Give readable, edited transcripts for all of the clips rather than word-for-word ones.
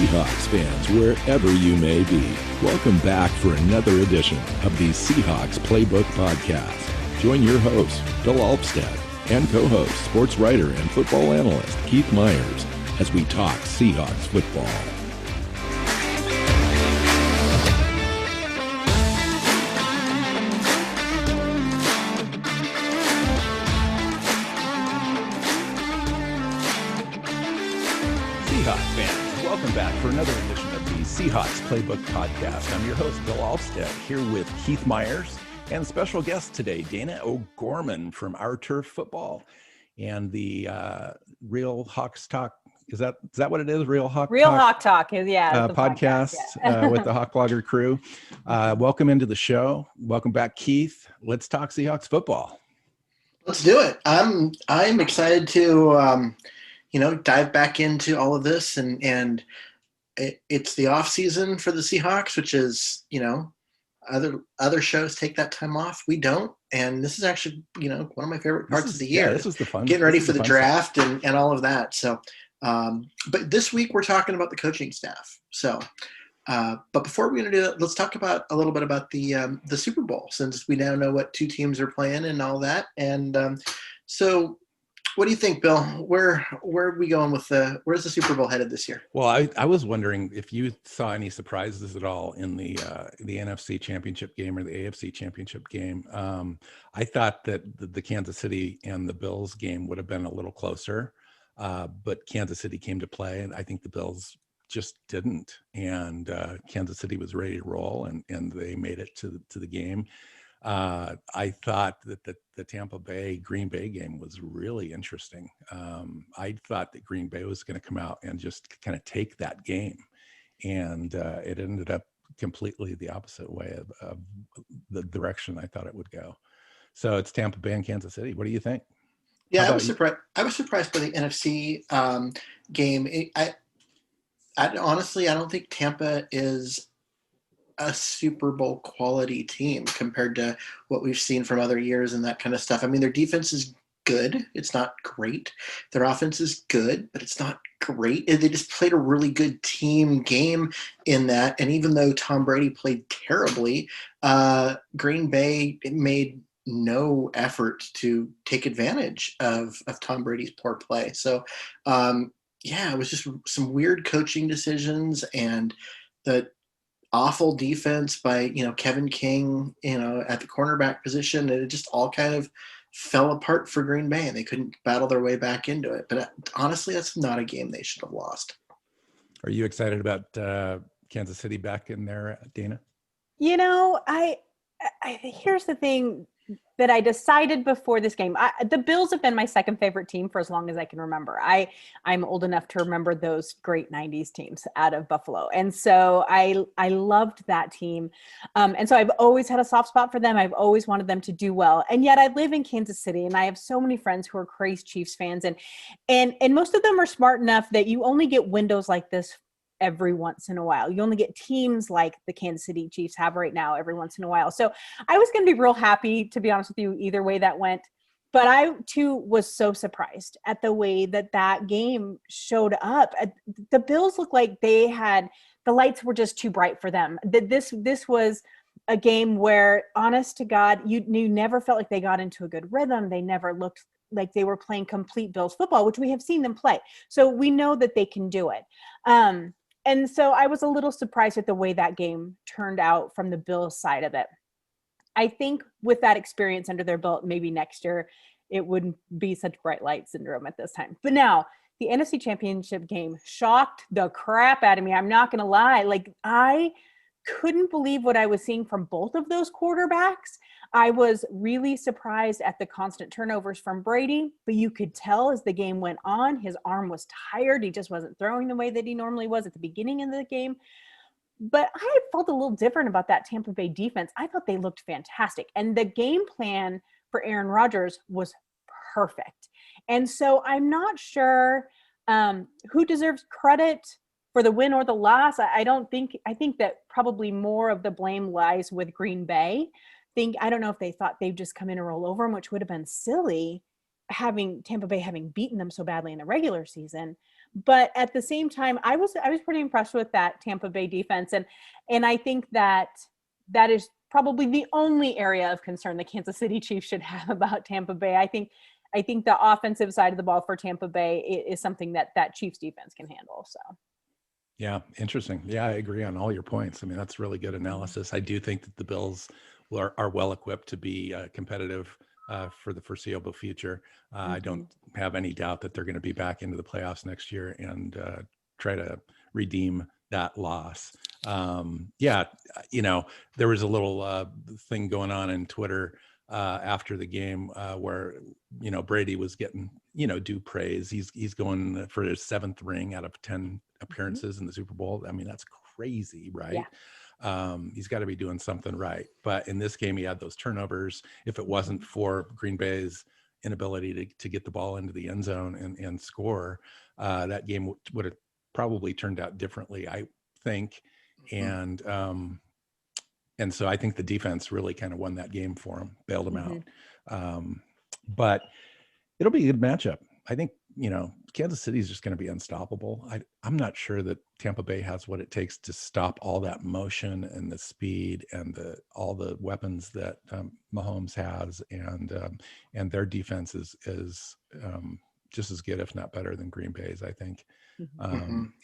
Seahawks fans, wherever you may be. Welcome back for another edition of the Seahawks Playbook podcast. Join your host, Bill Alvstead, and co-host, sports writer and football analyst Keith Myers, as we talk Seahawks football. Seahawks fans, welcome back for another edition of the Seahawks Playbook podcast. I'm your host, Bill Alvstead, here with Keith Myers and special guest today, Dana O'Gorman from Our Turf Football and the Real Hawks Talk. Is that what it is? Real Hawk Talk is, yeah. The podcast with the Hawk Blogger crew. Welcome into the show. Welcome back, Keith. Let's talk Seahawks football. Let's do it. I'm excited to dive back into all of this, and it's the off season for the Seahawks, which is, other shows take that time off. We don't. And this is actually, one of my favorite parts of the year. Yeah, this is the fun. Getting ready for the draft and all of that. So, but this week we're talking about the coaching staff. So, but before we're going to do that, let's talk about a little bit about the Super Bowl, since we now know what two teams are playing and all that. And so what do you think, Bill? Where are we going with where's the Super Bowl headed this year? Well, I was wondering if you saw any surprises at all in the NFC Championship game or the AFC Championship game. I thought that the Kansas City and the Bills game would have been a little closer, but Kansas City came to play, and I think the Bills just didn't. And Kansas City was ready to roll, and they made it to the game. I thought that the Tampa Bay Green Bay game was really interesting. I thought that Green Bay was going to come out and just kind of take that game, and it ended up completely the opposite way of the direction I thought it would go. So it's Tampa Bay and Kansas City. What do you think? Yeah, I was surprised. I was surprised by the NFC game. I honestly, I don't think Tampa is a Super Bowl quality team compared to what we've seen from other years and that kind of stuff. I mean, their defense is good. It's not great. Their offense is good, but it's not great. They just played a really good team game in that. And even though Tom Brady played terribly, Green Bay made no effort to take advantage of Tom Brady's poor play. So, it was just some weird coaching decisions and the awful defense by, Kevin King, at the cornerback position. And it just all kind of fell apart for Green Bay, and they couldn't battle their way back into it. But honestly, that's not a game they should have lost. Are you excited about Kansas City back in there, Dana? I here's the thing that I decided before this game. The Bills have been my second favorite team for as long as I can remember. I'm old enough to remember those great 90s teams out of Buffalo. And so I loved that team. And so I've always had a soft spot for them. I've always wanted them to do well. And yet I live in Kansas City, and I have so many friends who are crazy Chiefs fans. And most of them are smart enough that you only get windows like this every once in a while. You only get teams like the Kansas City Chiefs have right now every once in a while. So I was going to be real happy, to be honest with you, either way that went. But I, too, was so surprised at the way that game showed up. The Bills looked like they had – the lights were just too bright for them. This was a game where, honest to God, you never felt like they got into a good rhythm. They never looked like they were playing complete Bills football, which we have seen them play. So we know that they can do it. And so I was a little surprised at the way that game turned out from the Bills side of it. I think with that experience under their belt, maybe next year it wouldn't be such bright light syndrome at this time. But now the NFC Championship game shocked the crap out of me. I'm not going to lie. Like, I couldn't believe what I was seeing from both of those quarterbacks. I was really surprised at the constant turnovers from Brady, but you could tell as the game went on, his arm was tired. He just wasn't throwing the way that he normally was at the beginning of the game. But I felt a little different about that Tampa Bay defense. I thought they looked fantastic. And the game plan for Aaron Rodgers was perfect. And so I'm not sure who deserves credit for the win or the loss. I think that probably more of the blame lies with Green Bay. I don't know if they thought they'd just come in and roll over them, which would have been silly, having Tampa Bay having beaten them so badly in the regular season. But at the same time, I was pretty impressed with that Tampa Bay defense, and I think that is probably the only area of concern the Kansas City Chiefs should have about Tampa Bay. I think the offensive side of the ball for Tampa Bay is something that Chiefs defense can handle. So. Yeah, interesting. Yeah, I agree on all your points. I mean, that's really good analysis. I do think that the Bills are well equipped to be competitive for the foreseeable future. I don't have any doubt that they're going to be back into the playoffs next year and try to redeem that loss. Yeah, there was a little thing going on in Twitter after the game where Brady was getting due praise. He's going for his 7th ring out of 10 appearances in the Super Bowl. I mean, that's crazy, right? Yeah. He's got to be doing something right. But in this game, he had those turnovers. If it wasn't for Green Bay's inability to get the ball into the end zone and score, that game would have probably turned out differently, I think. And so I think the defense really kind of won that game for him, bailed him out. But it'll be a good matchup. I think, Kansas City is just going to be unstoppable. I'm not sure that Tampa Bay has what it takes to stop all that motion and the speed and all the weapons that Mahomes has, and their defense is just as good, if not better, than Green Bay's, I think.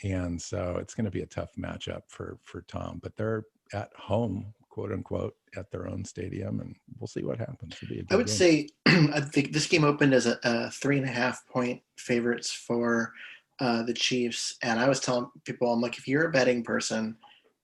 And so it's going to be a tough matchup for Tom, but they're at home, quote unquote, at their own stadium, and we'll see what happens. I would say I think this game opened as a 3.5 point favorites for the Chiefs, and I was telling people, I'm like, if you're a betting person,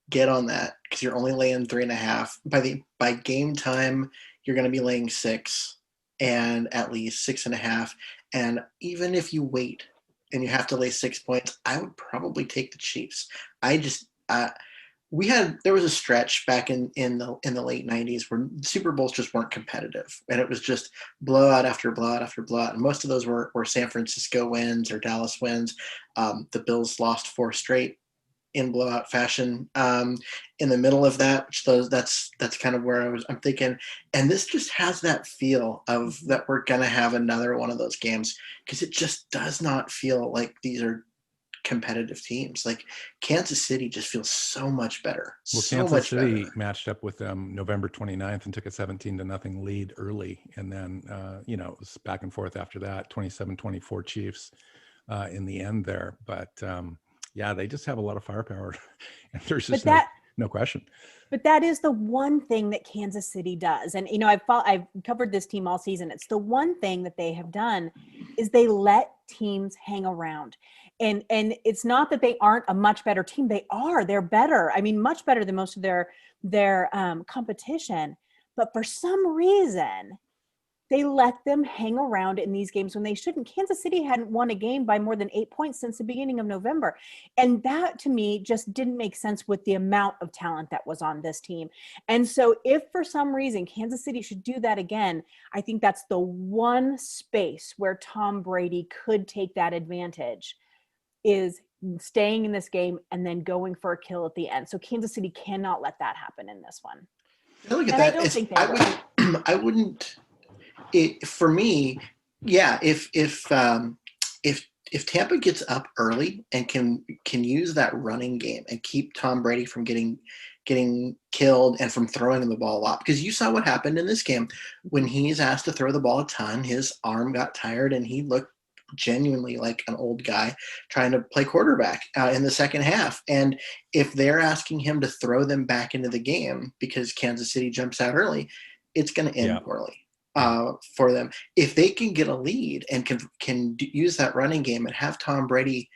get on that, because you're only laying 3.5. By game time, you're going to be laying 6 and at least 6.5. And even if you wait and you have to lay 6 points, I would probably take the Chiefs. There was a stretch back in the late 90s where Super Bowls just weren't competitive, and it was just blowout after blowout after blowout. And most of those were San Francisco wins or Dallas wins. The Bills lost 4 straight in blowout fashion. In the middle of that, that's kind of where I'm thinking. And this just has that feel of that we're going to have another one of those games, because it just does not feel like these are competitive teams. Like Kansas City just feels so much better. Well, Kansas City matched up with them November 29th and took a 17-0 lead early. And then, it was back and forth after that, 27-24 Chiefs in the end there. But yeah, they just have a lot of firepower. And there's just no question. But that is the one thing that Kansas City does. And, I've covered this team all season. It's the one thing that they have done is they let teams hang around. And it's not that they aren't a much better team. They are. They're better. I mean, much better than most of their competition. But for some reason, they let them hang around in these games when they shouldn't. Kansas City hadn't won a game by more than 8 points since the beginning of November. And that, to me, just didn't make sense with the amount of talent that was on this team. And so if for some reason Kansas City should do that again, I think that's the one space where Tom Brady could take that advantage, is staying in this game and then going for a kill at the end. So Kansas City cannot let that happen in this one. I look at that. I wouldn't. For me, yeah. If Tampa gets up early and can use that running game and keep Tom Brady from getting killed and from throwing the ball a lot, because you saw what happened in this game when he's asked to throw the ball a ton, his arm got tired and he looked genuinely like an old guy trying to play quarterback in the second half. And if they're asking him to throw them back into the game because Kansas City jumps out early, it's going to end poorly for them. If they can get a lead and can use that running game and have Tom Brady,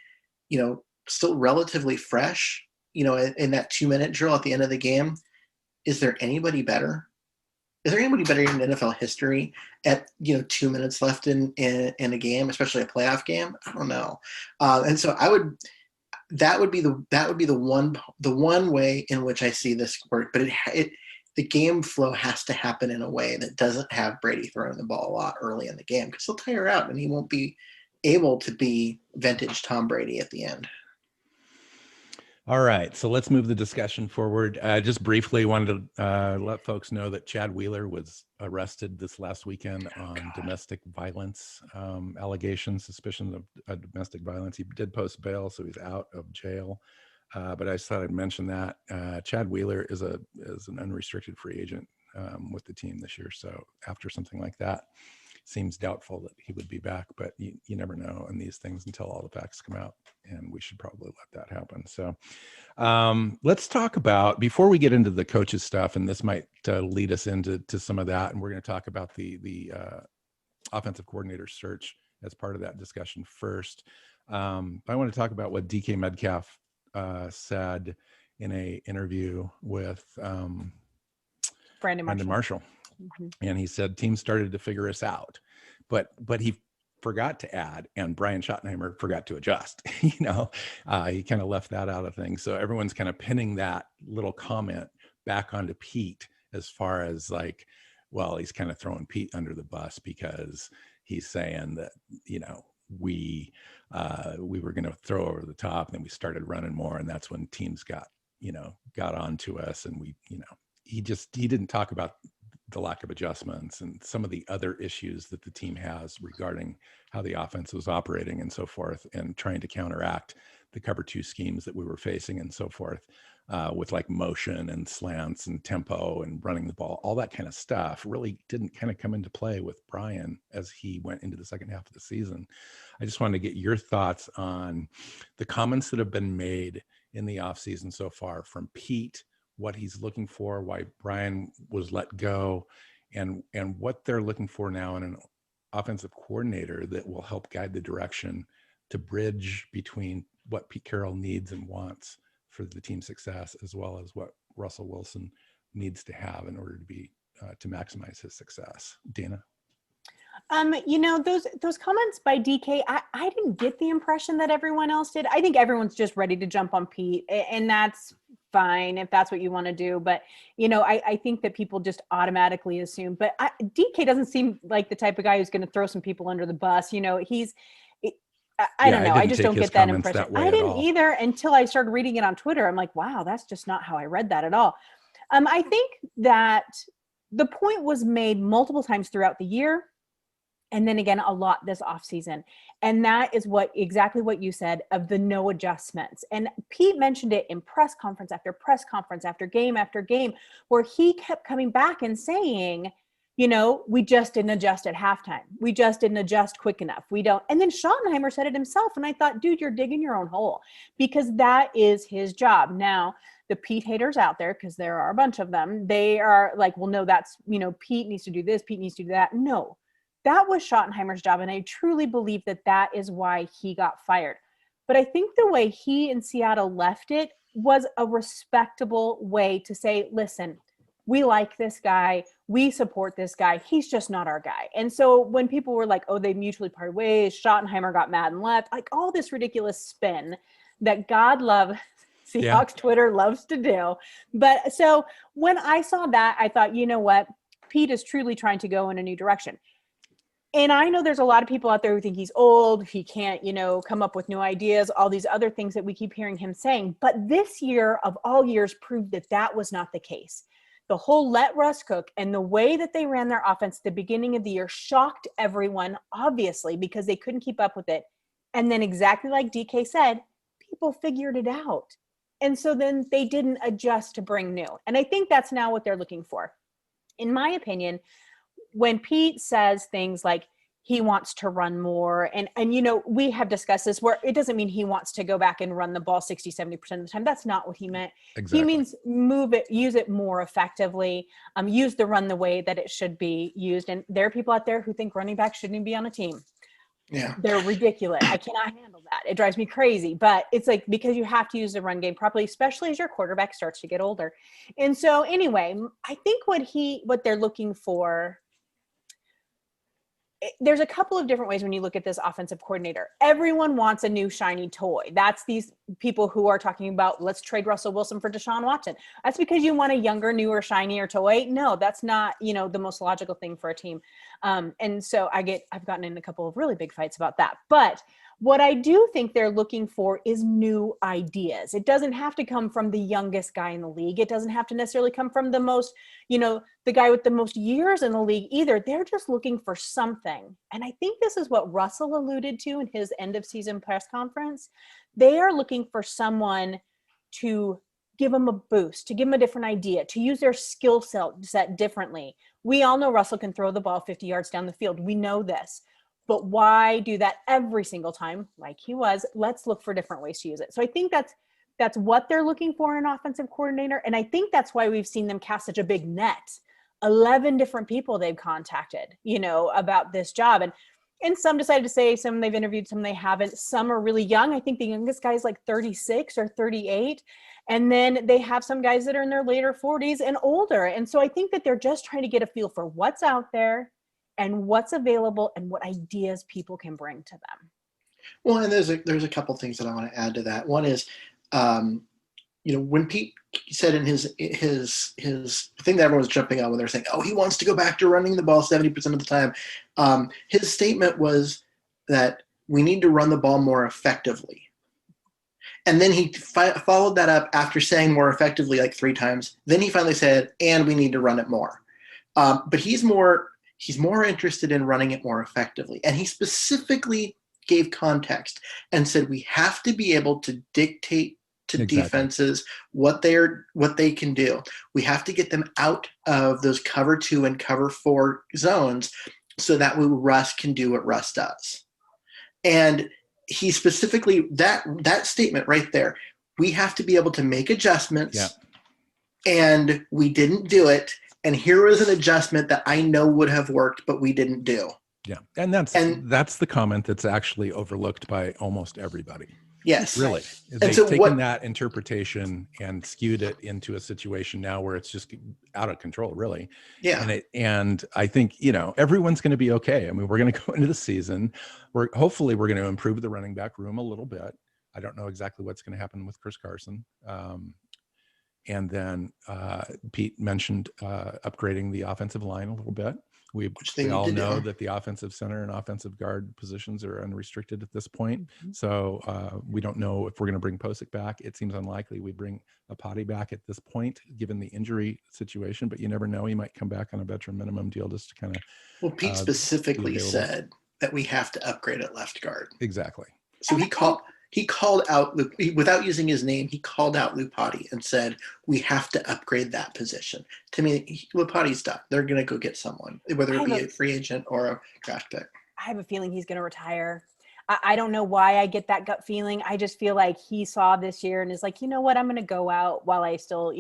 still relatively fresh, in that 2-minute drill at the end of the game, is there anybody better? Is there anybody better in NFL history at 2 minutes left in a game, especially a playoff game? I don't know. And so that would be the one way in which I see this work. But the game flow has to happen in a way that doesn't have Brady throwing the ball a lot early in the game, because he'll tire out and he won't be able to be vintage Tom Brady at the end. All right, so let's move the discussion forward. Just briefly, wanted to let folks know that Chad Wheeler was arrested this last weekend on domestic violence allegations, suspicion of domestic violence. He did post bail, so he's out of jail. But I just thought I'd mention that Chad Wheeler is an unrestricted free agent with the team this year. So after something like that, seems doubtful that he would be back, but you never know on these things until all the facts come out, and we should probably let that happen. So let's talk about, before we get into the coaches stuff, and this might lead us into some of that, and we're going to talk about the offensive coordinator search as part of that discussion first. I want to talk about what DK Metcalf said in a interview with Brandon Marshall. And he said teams started to figure us out, but he forgot to add, and Brian Schottenheimer forgot to adjust. He kind of left that out of things. So everyone's kind of pinning that little comment back onto Pete, as far as like, well, he's kind of throwing Pete under the bus because he's saying that, we were going to throw over the top, and then we started running more, and that's when teams got onto us, and he didn't talk about the lack of adjustments and some of the other issues that the team has regarding how the offense was operating and so forth, and trying to counteract the cover two schemes that we were facing and so forth, with like motion and slants and tempo and running the ball. All that kind of stuff really didn't kind of come into play with Brian as he went into the second half of the season. I just wanted to get your thoughts on the comments that have been made in the offseason so far from Pete, what he's looking for, why Brian was let go, and what they're looking for now in an offensive coordinator that will help guide the direction to bridge between what Pete Carroll needs and wants for the team's success, as well as what Russell Wilson needs to have in order to be to maximize his success. Dana? Those comments by DK, I didn't get the impression that everyone else did. I think everyone's just ready to jump on Pete, and that's fine if that's what you want to do. But, I think that people just automatically assume, but DK doesn't seem like the type of guy who's going to throw some people under the bus. I don't know. I just don't get that impression. I didn't either until I started reading it on Twitter. I'm like, wow, that's just not how I read that at all. I think that the point was made multiple times throughout the year, and then again, a lot this offseason. And that is exactly what you said, of the no adjustments. And Pete mentioned it in press conference after press conference, after game, where he kept coming back and saying, we just didn't adjust at halftime. We just didn't adjust quick enough. And then Schottenheimer said it himself. And I thought, dude, you're digging your own hole, because that is his job. Now, the Pete haters out there, because there are a bunch of them, they are like, well, no, that's, Pete needs to do this. Pete needs to do that. No. That was Schottenheimer's job, and I truly believe that is why he got fired. But I think the way he in Seattle left it was a respectable way to say, listen, we like this guy. We support this guy. He's just not our guy. And so when people were like, oh, they mutually parted ways, Schottenheimer got mad and left, like all this ridiculous spin that God love Seahawks Twitter loves to do. But so when I saw that, I thought, you know what? Pete is truly trying to go in a new direction. And I know there's a lot of people out there who think he's old, he can't, come up with new ideas, all these other things that we keep hearing him saying. But this year of all years proved that was not the case. The whole let Russ cook and the way that they ran their offense at the beginning of the year shocked everyone, obviously, because they couldn't keep up with it. And then exactly like DK said, people figured it out. And so then they didn't adjust to bring new. And I think that's now what they're looking for. In my opinion, when Pete says things like he wants to run more, and we have discussed this, where it doesn't mean he wants to go back and run the ball 60, 70% of the time. That's not what he meant. Exactly. He means move it, use it more effectively, use the run the way that it should be used. And there are people out there who think running back shouldn't be on a team. Yeah. They're ridiculous. I cannot handle that. It drives me crazy. But it's like, because you have to use the run game properly, especially as your quarterback starts to get older. And so anyway, I think what they're looking for, there's a couple of different ways when you look at this offensive coordinator. Everyone wants a new shiny toy. That's these people who are talking about, let's trade Russell Wilson for Deshaun Watson. That's because you want a younger, newer, shinier toy. No, that's not, the most logical thing for a team. And so I've gotten in a couple of really big fights about that. But What I do think they're looking for is new ideas. It doesn't have to come from the youngest guy in the league. It doesn't have to necessarily come from the most, the guy with the most years in the league either. They're just looking for something. And I think this is what Russell alluded to in his end of season press conference. They are looking for someone to give them a boost, to give them a different idea, to use their skill set differently. We all know Russell can throw the ball 50 yards down the field. We know this. But why do that every single time like he was? Let's look for different ways to use it. So I think that's what they're looking for in an offensive coordinator. And I think that's why we've seen them cast such a big net. 11 different people they've contacted, about this job. And some decided to say, some they've interviewed, some they haven't. Some are really young. I think the youngest guy is like 36 or 38. And then they have some guys that are in their later 40s and older. And so I think that they're just trying to get a feel for what's out there and what's available and what ideas people can bring to them. Well, and there's a couple things that I want to add to that. One is, when Pete said in his thing that everyone was jumping on when they're saying, "Oh, he wants to go back to running the ball 70% of the time," his statement was that we need to run the ball more effectively. And then he followed that up after saying more effectively like 3 times. Then he finally said, "And we need to run it more." But he's more interested in running it more effectively. And he specifically gave context and said we have to be able to dictate to defenses what they can do. We have to get them out of those cover 2 and cover 4 zones so that way Russ can do what Russ does. And he specifically, that statement right there, we have to be able to make adjustments. Yeah. And we didn't do it. And here was an adjustment that I know would have worked, but we didn't do. Yeah. And that's the comment that's actually overlooked by almost everybody. Yes. Really. They've taken that interpretation and skewed it into a situation now where it's just out of control, really. Yeah. And I think, everyone's going to be okay. I mean, we're going to go into the season. Hopefully we're going to improve the running back room a little bit. I don't know exactly what's going to happen with Chris Carson. And then Pete mentioned upgrading the offensive line a little bit. We all know that the offensive center and offensive guard positions are unrestricted at this point. Mm-hmm. So we don't know if we're going to bring Posick back. It seems unlikely we bring a potty back at this point, given the injury situation. But you never know. He might come back on a veteran minimum deal just to kind of. Well, Pete specifically said that we have to upgrade at left guard. Exactly. So he called out, without using his name, he called out Lupati and said, we have to upgrade that position. To me, Lupati's done. They're going to go get someone, whether it be a free agent or a draft pick. I have a feeling he's going to retire. I don't know why I get that gut feeling. I just feel like he saw this year and is like, you know what, I'm going to go out while I still,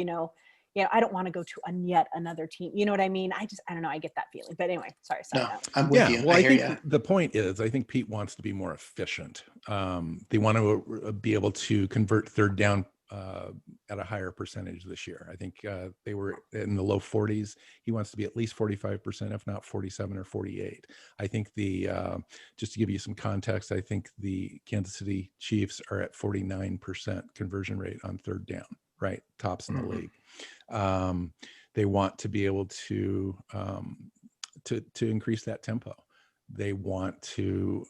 I don't want to go to yet another team. You know what I mean? I don't know. I get that feeling. But anyway, sorry. No, I'm with you. Well, I think the point is, I think Pete wants to be more efficient. They want to be able to convert third down at a higher percentage this year. I think they were in the low 40s. He wants to be at least 45%, if not 47 or 48. I think just to give you some context, I think the Kansas City Chiefs are at 49% conversion rate on third down, right? Tops in the league. They want to be able to increase that tempo. They want to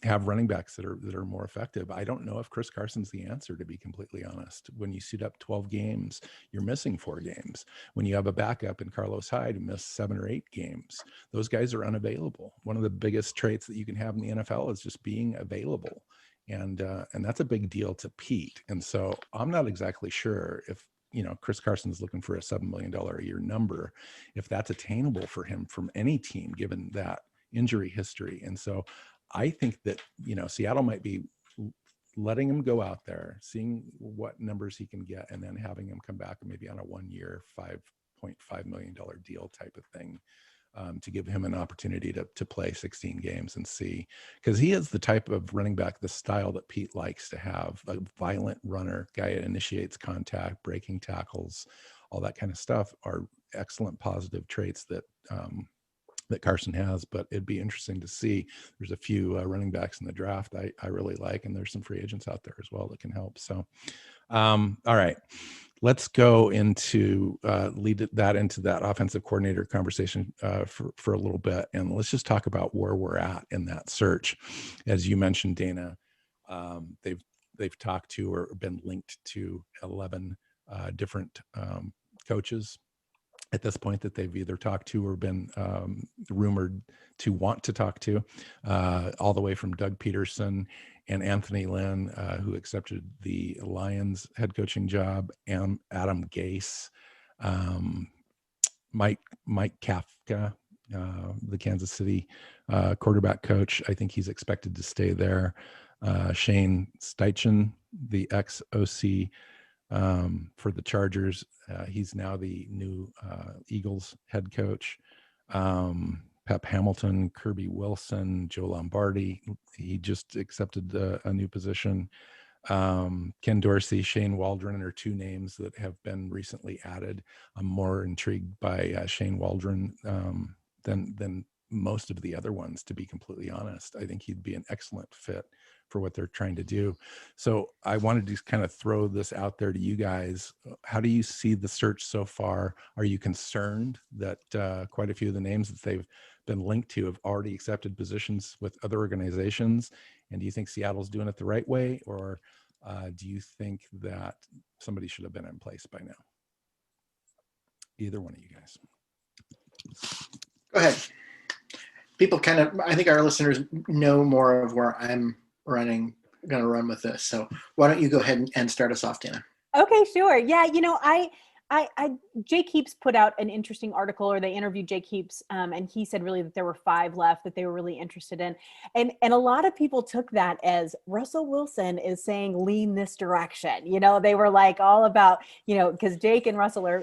have running backs that are more effective. I don't know if Chris Carson's the answer, to be completely honest. When you suit up 12 games, you're missing 4 games. When you have a backup in Carlos Hyde who missed 7 or 8 games, those guys are unavailable. One of the biggest traits that you can have in the NFL is just being available. And that's a big deal to Pete. And so I'm not exactly sure if, Chris Carson's looking for a $7 million a year number, if that's attainable for him from any team, given that injury history. And so I think that, Seattle might be letting him go out there, seeing what numbers he can get, and then having him come back maybe on a 1-year, $5.5 million deal type of thing. To give him an opportunity to play 16 games and see, because he is the type of running back, the style that Pete likes to have, a violent runner, guy that initiates contact, breaking tackles, all that kind of stuff are excellent positive traits that Carson has. But it'd be interesting to see. There's a few running backs in the draft I really like, and there's some free agents out there as well that can help. So All right. Let's go into lead that into that offensive coordinator conversation for a little bit, and let's just talk about where we're at in that search. As you mentioned, Dana, they've talked to or been linked to 11 different coaches at this point that they've either talked to or been rumored to want to talk to, all the way from Doug Peterson and Anthony Lynn, who accepted the Lions head coaching job, and Adam Gase, Mike Kafka, the Kansas City quarterback coach. I think he's expected to stay there. Shane Steichen, the ex-OC for the Chargers. He's now the new Eagles head coach. Pep Hamilton, Kirby Wilson, Joe Lombardi. He just accepted a new position. Ken Dorsey, Shane Waldron are two names that have been recently added. I'm more intrigued by Shane Waldron than most of the other ones, to be completely honest. I think he'd be an excellent fit for what they're trying to do. So I wanted to kind of throw this out there to you guys. How do you see the search so far? Are you concerned that quite a few of the names that they've been linked to have already accepted positions with other organizations? And do you think Seattle's doing it the right way? Or do you think that somebody should have been in place by now? Either one of you guys. Go ahead. People kind of, I think our listeners know more of where I'm going to run with this. So why don't you go ahead and start us off, Dana? Okay, sure. Yeah, Jake Heaps put out an interesting article, or they interviewed Jake Heaps, and he said really that there were 5 left that they were really interested in. And a lot of people took that as Russell Wilson is saying, lean this direction. They were like all about, because Jake and Russell are,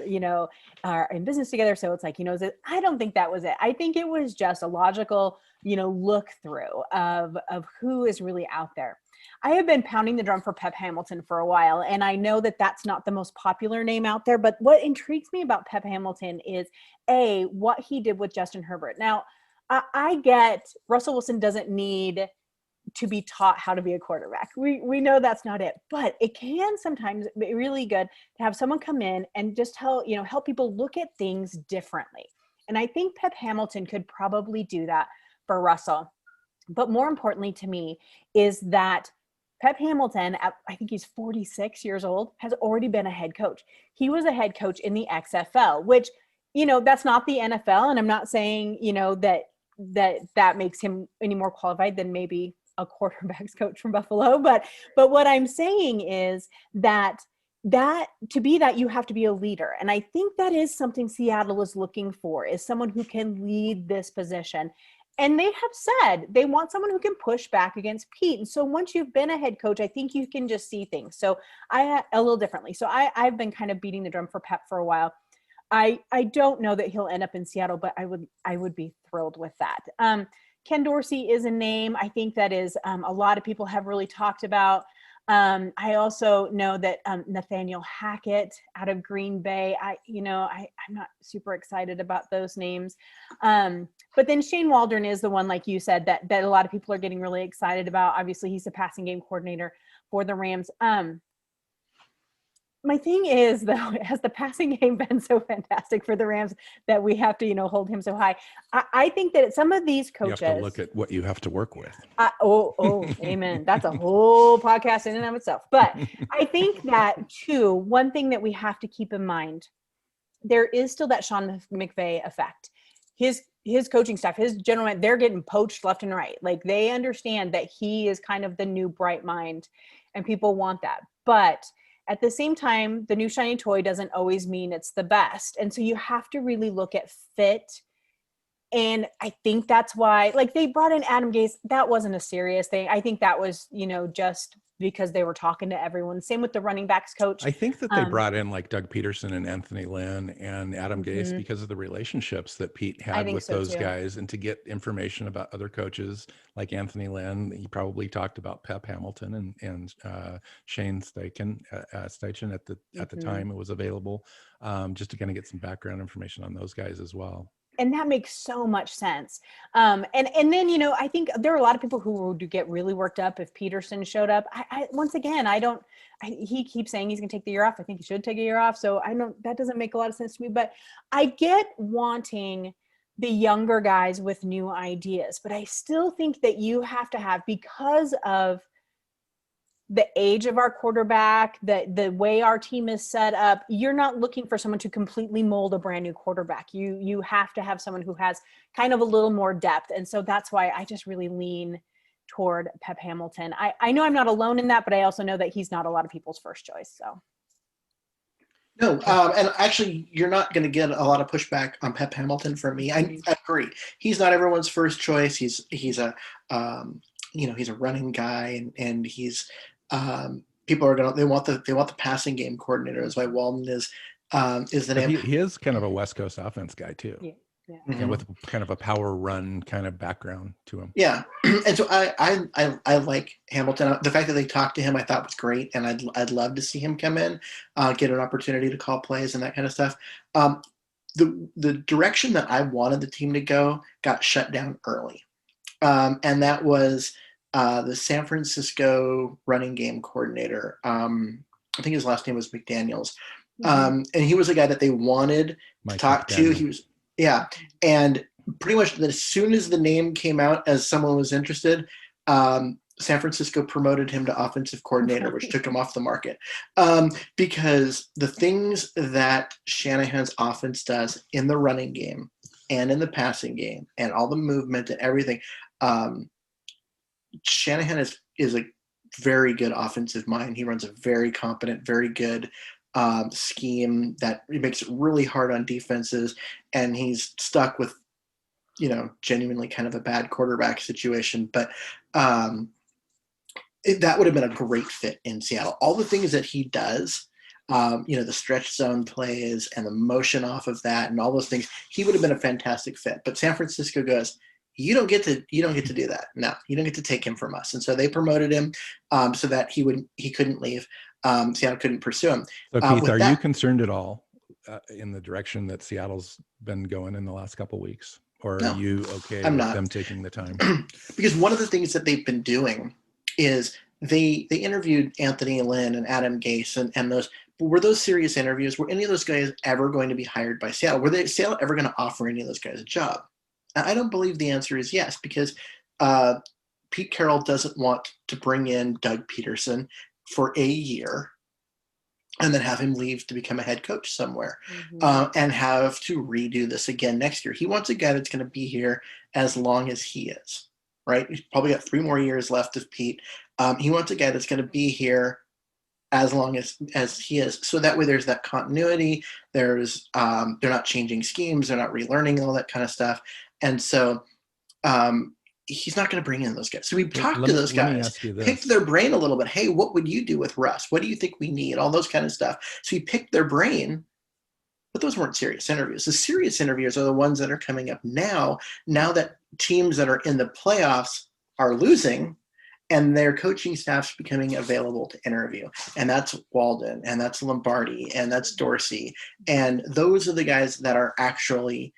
are in business together. So it's like, I don't think that was it. I think it was just a logical, look through of who is really out there. I have been pounding the drum for Pep Hamilton for a while, and I know that that's not the most popular name out there, but what intrigues me about Pep Hamilton is, what he did with Justin Herbert. Now, I get Russell Wilson doesn't need to be taught how to be a quarterback. We know that's not it, but it can sometimes be really good to have someone come in and just help people look at things differently. And I think Pep Hamilton could probably do that for Russell. But more importantly to me is that Pep Hamilton, I think he's 46 years old, has already been a head coach. He was a head coach in the XFL, which, that's not the NFL. And I'm not saying, that makes him any more qualified than maybe a quarterback's coach from Buffalo. But what I'm saying is that to be that, you have to be a leader. And I think that is something Seattle is looking for, is someone who can lead this position. And they have said they want someone who can push back against Pete. And so once you've been a head coach, I think you can just see things. So a little differently. So I've been kind of beating the drum for Pep for a while. I don't know that he'll end up in Seattle, but I would be thrilled with that. Ken Dorsey is a name I think that is a lot of people have really talked about. I also know that Nathaniel Hackett out of Green Bay, I'm not super excited about those names. But then Shane Waldron is the one, like you said, that a lot of people are getting really excited about. Obviously, he's the passing game coordinator for the Rams. My thing is, though, has the passing game been so fantastic for the Rams that we have to, hold him so high? I think that some of these coaches... You have to look at what you have to work with. Amen. That's a whole podcast in and of itself. But I think that, too, one thing that we have to keep in mind, there is still that Sean McVay effect. His coaching staff, his general, they're getting poached left and right. Like, they understand that he is kind of the new bright mind, and people want that. But at the same time, the new shiny toy doesn't always mean it's the best. And so you have to really look at fit. And I think that's why, like, they brought in Adam Gase. That wasn't a serious thing. I think that was, just because they were talking to everyone. Same with the running backs coach. I think that they brought in like Doug Peterson and Anthony Lynn and Adam Gase because of the relationships that Pete had with those guys, and to get information about other coaches like Anthony Lynn. He probably talked about Pep Hamilton and Shane Steichen at the time it was available, just to kind of get some background information on those guys as well. And that makes so much sense. And then, you know, I think there are a lot of people who would get really worked up if Peterson showed up. Once again, he keeps saying he's going to take the year off. I think he should take a year off. So that doesn't make a lot of sense to me, but I get wanting the younger guys with new ideas, but I still think that you have to have, because of the age of our quarterback, the way our team is set up, you're not looking for someone to completely mold a brand new quarterback. You have to have someone who has kind of a little more depth. And so that's why I just really lean toward Pep Hamilton. I know I'm not alone in that, but I also know that he's not a lot of people's first choice. So. No, and actually, you're not going to get a lot of pushback on Pep Hamilton from me. I agree. He's not everyone's first choice. He's a he's a running guy, and he's people are they want the passing game coordinator. That's why Walden is the name. He is kind of a West Coast offense guy too. Yeah. And with kind of a power run kind of background to him. Yeah, and so I like Hamilton. The fact that they talked to him, I thought was great, and I'd love to see him come in, get an opportunity to call plays and that kind of stuff. The direction that I wanted the team to go got shut down early, and that was the San Francisco running game coordinator. I think his last name was McDaniels, and he was a guy that they wanted to talk to. He was. Yeah, and pretty much as soon as the name came out as someone was interested, San Francisco promoted him to offensive coordinator, which took him off the market. Because the things that Shanahan's offense does in the running game and in the passing game and all the movement and everything, Shanahan is a very good offensive mind. He runs a very competent, very good scheme that makes it really hard on defenses, and he's stuck with, genuinely kind of a bad quarterback situation. But that would have been a great fit in Seattle. All the things that he does, the stretch zone plays and the motion off of that and all those things, he would have been a fantastic fit. But San Francisco goes, you don't get to do that. No, you don't get to take him from us. And so they promoted him so that he couldn't leave. Seattle couldn't pursue him. So Keith, are you concerned at all in the direction that Seattle's been going in the last couple of weeks? Or are you okay with them taking the time? Because one of the things that they've been doing is they interviewed Anthony Lynn and Adam Gase and those. Were those serious interviews? Were any of those guys ever going to be hired by Seattle? Were Seattle ever going to offer any of those guys a job? I don't believe the answer is yes, because Pete Carroll doesn't want to bring in Doug Peterson for a year and then have him leave to become a head coach somewhere and have to redo this again next year. He wants a guy that's going to be here as long as he is, right? He's probably got 3 more years left of Pete. He wants a guy that's going to be here as long as he is. So that way there's that continuity. There's they're not changing schemes. They're not relearning all that kind of stuff. And so he's not going to bring in those guys. So we talked to those guys, picked their brain a little bit. Hey, what would you do with Russ? What do you think we need? All those kind of stuff. So he picked their brain, but those weren't serious interviews. The serious interviews are the ones that are coming up now that teams that are in the playoffs are losing and their coaching staff's becoming available to interview. And that's Walden, and that's Lombardi, and that's Dorsey. And those are the guys that are actually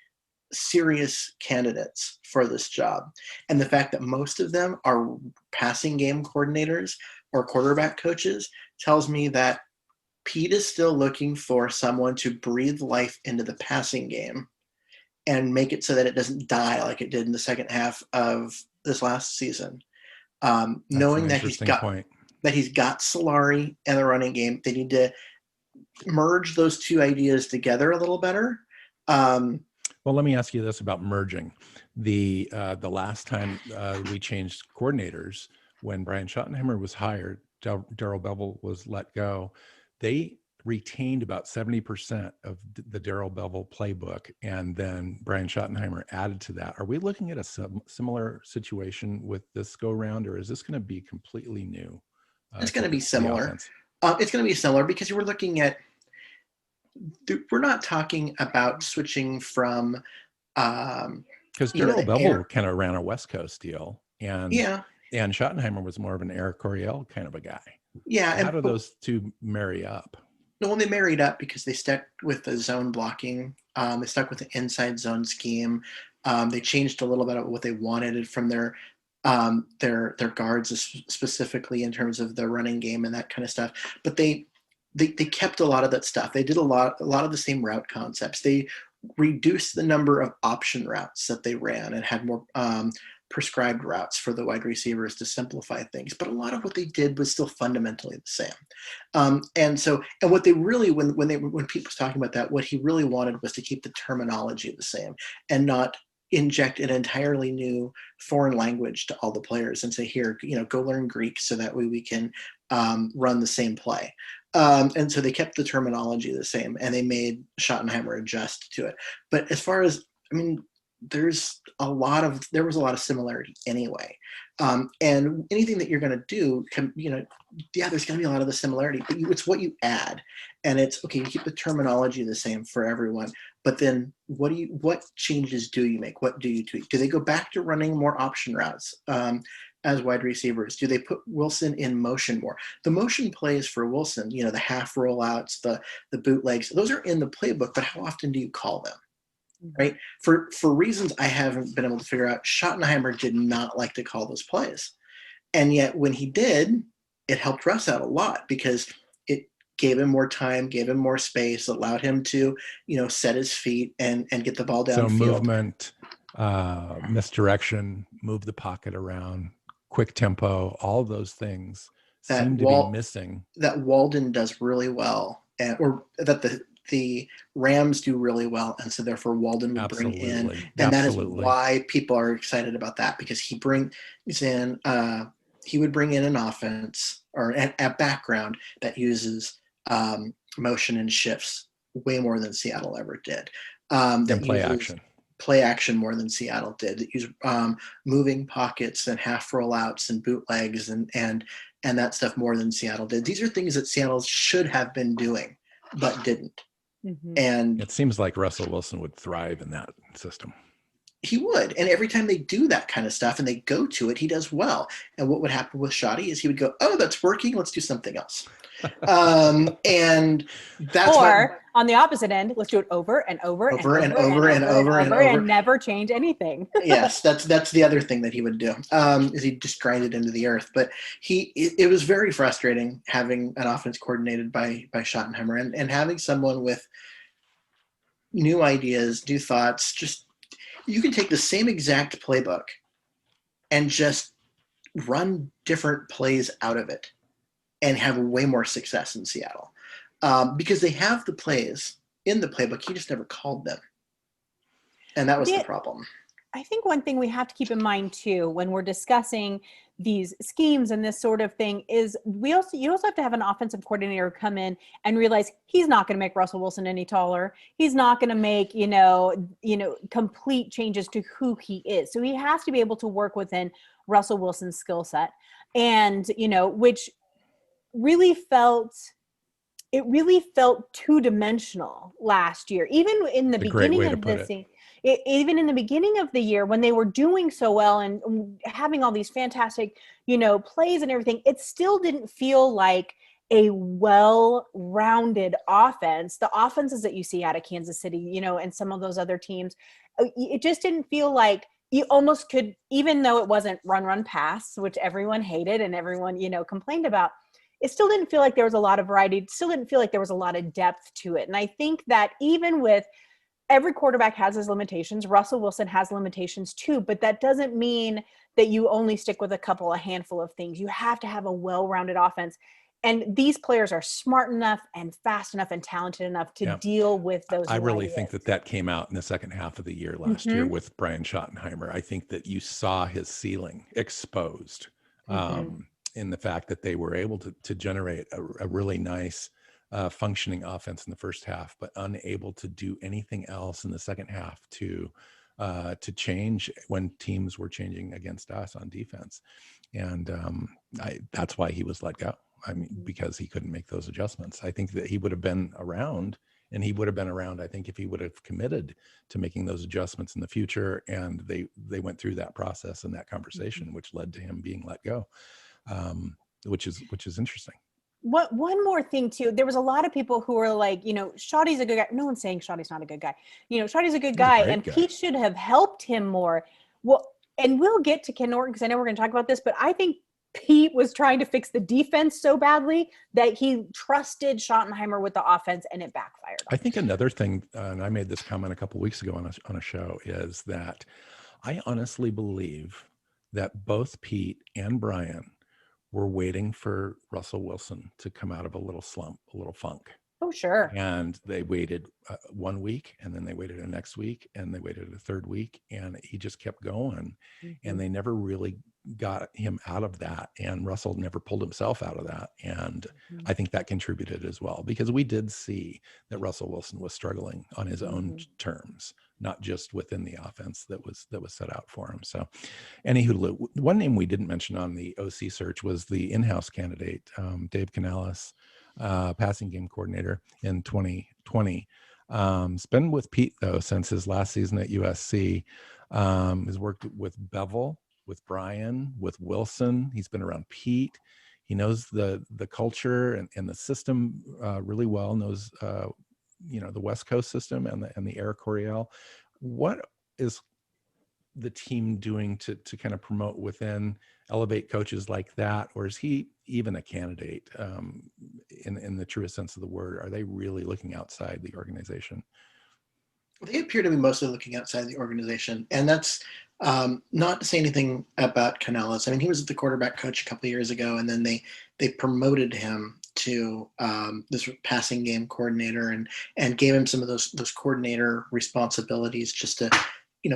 serious candidates for this job. And the fact that most of them are passing game coordinators or quarterback coaches tells me that Pete is still looking for someone to breathe life into the passing game and make it so that it doesn't die like it did in the second half of this last season. Knowing that he's got Solari and the running game, they need to merge those two ideas together a little better. Well, let me ask you this about merging. The last time we changed coordinators, when Brian Schottenheimer was hired, Darrell Bevell was let go. They retained about 70% of the Darrell Bevell playbook, and then Brian Schottenheimer added to that. Are we looking at a similar situation with this go round, or is this going to be completely new? It's going to be similar. It's going to be similar because we're looking at. We're not talking about switching from because Darrell Bevell kind of ran a West Coast deal, and Schottenheimer was more of an Eric Coryell kind of a guy. Yeah, how do those two marry up? No, when they married up because they stuck with the zone blocking They stuck with the inside zone scheme. They changed a little bit of what they wanted from their guards, specifically in terms of the running game and that kind of stuff. But they kept a lot of that stuff. They did a lot of the same route concepts. They reduced the number of option routes that they ran and had more prescribed routes for the wide receivers to simplify things. But a lot of what they did was still fundamentally the same. And what they really, when Pete was talking about that, what he really wanted was to keep the terminology the same and not inject an entirely new foreign language to all the players and say, here, go learn Greek so that way we can run the same play. And so they kept the terminology the same, and they made Schottenheimer adjust to it. But as far as, there was a lot of similarity anyway. And anything that you're going to do there's going to be a lot of the similarity, but it's what you add. And it's, okay, you keep the terminology the same for everyone, but then what changes do you make? What do you tweak? Do they go back to running more option routes as wide receivers? Do they put Wilson in motion more? The motion plays for Wilson, the half rollouts, the bootlegs, those are in the playbook, but how often do you call them? Right? For reasons I haven't been able to figure out, Schottenheimer did not like to call those plays. And yet when he did, it helped Russ out a lot because it gave him more time, gave him more space, allowed him to, set his feet and get the ball downfield. So movement, misdirection, move the pocket around, quick tempo, all those things seem to be missing. That Walden does really well, or that the Rams do really well, and so therefore Walden would bring in, and that is why people are excited about that, because he brings in, he would bring in an offense or a background that uses motion and shifts way more than Seattle ever did. That play action more than Seattle did. That use moving pockets and half rollouts and bootlegs and that stuff more than Seattle did. These are things that Seattle should have been doing, but didn't. Mm-hmm. And it seems like Russell Wilson would thrive in that system. He would. And every time they do that kind of stuff and they go to it, he does well. And what would happen with Shoddy is he would go, oh, that's working, let's do something else. And that's on the opposite end, let's do it over and over and never change anything. Yes, that's the other thing that he would do, is he'd just grind it into the earth. But it was very frustrating having an offense coordinated by Schottenheimer and having someone with new ideas, new thoughts. Just, you can take the same exact playbook and just run different plays out of it and have way more success in Seattle, because they have the plays in the playbook. He just never called them. And that was the problem. I think one thing we have to keep in mind too, when we're discussing these schemes and this sort of thing, is you also have to have an offensive coordinator come in and realize he's not going to make Russell Wilson any taller. He's not going to make, complete changes to who he is. So he has to be able to work within Russell Wilson's skill set. And, which really felt two-dimensional last year, even in the beginning of the season. Even in the beginning of the year when they were doing so well and having all these fantastic, plays and everything, it still didn't feel like a well-rounded offense. The offenses that you see out of Kansas City, and some of those other teams, it just didn't feel like you almost could, even though it wasn't run, pass, which everyone hated and everyone, complained about, it still didn't feel like there was a lot of variety. It still didn't feel like there was a lot of depth to it. And I think that even with every quarterback has his limitations, Russell Wilson has limitations too, but that doesn't mean that you only stick with a handful of things. You have to have a well-rounded offense. And these players are smart enough and fast enough and talented enough to deal with those. I really think that came out in the second half of the year last year with Brian Schottenheimer. I think that you saw his ceiling exposed in the fact that they were able to generate a really nice functioning offense in the first half, but unable to do anything else in the second half to change when teams were changing against us on defense. And that's why he was let go. I mean, because he couldn't make those adjustments. I think that he would have been around, and he would have been around, I think, if he would have committed to making those adjustments in the future. And they went through that process and that conversation, which led to him being let go, which is interesting. one more thing too. There was a lot of people who were like, Shoddy's a good guy. No one's saying Shoddy's not a good guy. Shoddy's a good guy, and guy. Pete should have helped him more. Well, and we'll get to Ken Norton because I know we're going to talk about this, but I think Pete was trying to fix the defense so badly that he trusted Schottenheimer with the offense, and it backfired. I think another thing, and I made this comment a couple of weeks ago on a show, is that I honestly believe that both Pete and Brian were waiting for Russell Wilson to come out of a little slump, a little funk. Oh, sure. And they waited 1 week, and then they waited the next week, and they waited a third week, and he just kept going. Mm-hmm. And they never really got him out of that. And Russell never pulled himself out of that. And I think that contributed as well, because we did see that Russell Wilson was struggling on his own terms, not just within the offense that was set out for him. So anywho, one name we didn't mention on the OC search was the in-house candidate, Dave Canales, passing game coordinator in 2020. He's been with Pete though since his last season at USC. Has worked with Bevel, with Brian, with Wilson. He's been around Pete. He knows the culture and the system really well. Knows the West Coast system and the Air Coryell. What is the team doing to kind of promote within, elevate coaches like that, or is he even a candidate in the truest sense of the word? Are they really looking outside the organization? They appear to be mostly looking outside the organization, and that's not to say anything about Canales. I mean, he was the quarterback coach a couple of years ago, and then they promoted him to this passing game coordinator and gave him some of those coordinator responsibilities just to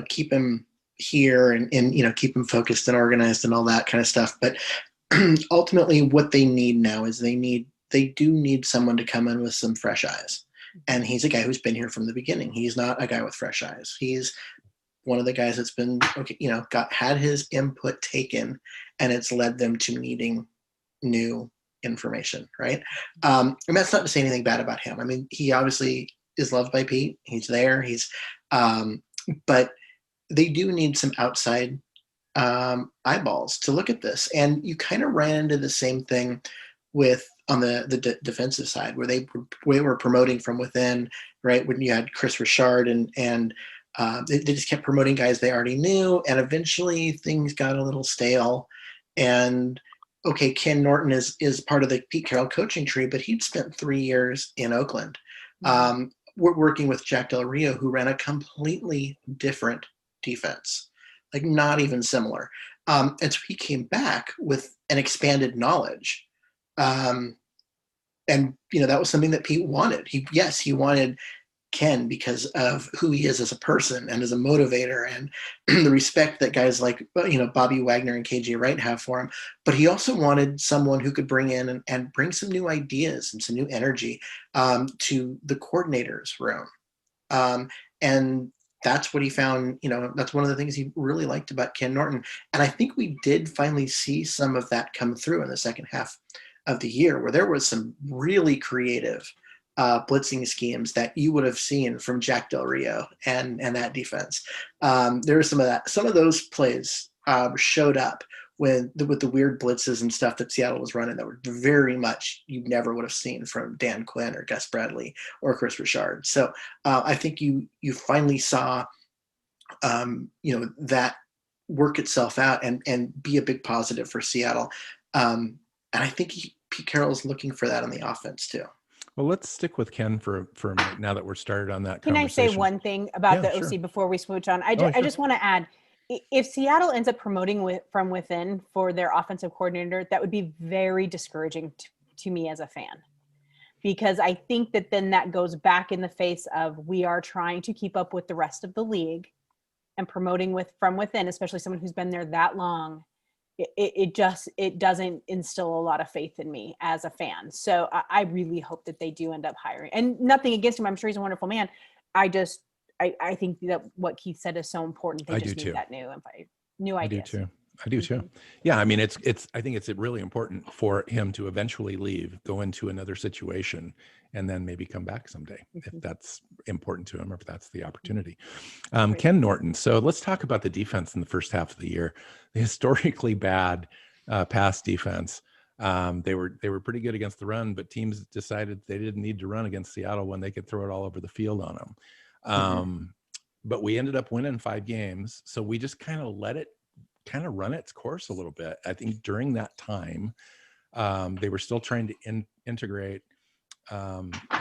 keep him here and keep him focused and organized and all that kind of stuff. But ultimately, what they need now is they do need someone to come in with some fresh eyes. And he's a guy who's been here from the beginning. He's not a guy with fresh eyes. He's one of the guys that's been, had his input taken, and it's led them to needing new information, right? And that's not to say anything bad about him. I mean, he obviously is loved by Pete. He's there. But they do need some outside eyeballs to look at this. And you kind of ran into the same thing on the defensive side, where they were promoting from within, right? When you had Chris Richard and they just kept promoting guys they already knew, and eventually things got a little stale. And okay, Ken Norton is part of the Pete Carroll coaching tree, but he'd spent 3 years in Oakland. We're working with Jack Del Rio, who ran a completely different defense, like not even similar. And so he came back with an expanded knowledge. And that was something that Pete wanted. He wanted Ken because of who he is as a person and as a motivator, and the respect that guys like Bobby Wagner and KJ Wright have for him. But he also wanted someone who could bring in and bring some new ideas and some new energy to the coordinator's room. And that's what he found. That's one of the things he really liked about Ken Norton. And I think we did finally see some of that come through in the second half of the year, where there was some really creative blitzing schemes that you would have seen from Jack Del Rio and that defense. There was some of that. Some of those plays showed up with the weird blitzes and stuff that Seattle was running that were very much you never would have seen from Dan Quinn or Gus Bradley or Chris Richard. So I think you finally saw that work itself out and be a big positive for Seattle. And I think Pete Carroll is looking for that on the offense too. Well, let's stick with Ken for a minute now that we're started on that Can conversation. I say one thing about the OC sure. before we switch on? I Sure. just want to add, if Seattle ends up promoting from within for their offensive coordinator, that would be very discouraging to me as a fan, because I think that then that goes back in the face of we are trying to keep up with the rest of the league, and promoting from within, especially someone who's been there that long. It doesn't instill a lot of faith in me as a fan. So I really hope that they do end up hiring, and nothing against him. I'm sure he's a wonderful man. I think that what Keith said is so important. They just need that new ideas. I do too. Yeah. I mean, I think it's really important for him to eventually leave, go into another situation, and then maybe come back someday if that's important to him or if that's the opportunity. Ken Norton. So let's talk about the defense in the first half of the year. The historically bad pass defense. They were pretty good against the run, but teams decided they didn't need to run against Seattle when they could throw it all over the field on them. But we ended up winning 5 games, so we just kind of let it kind of run its course a little bit. I think during that time, they were still trying to integrate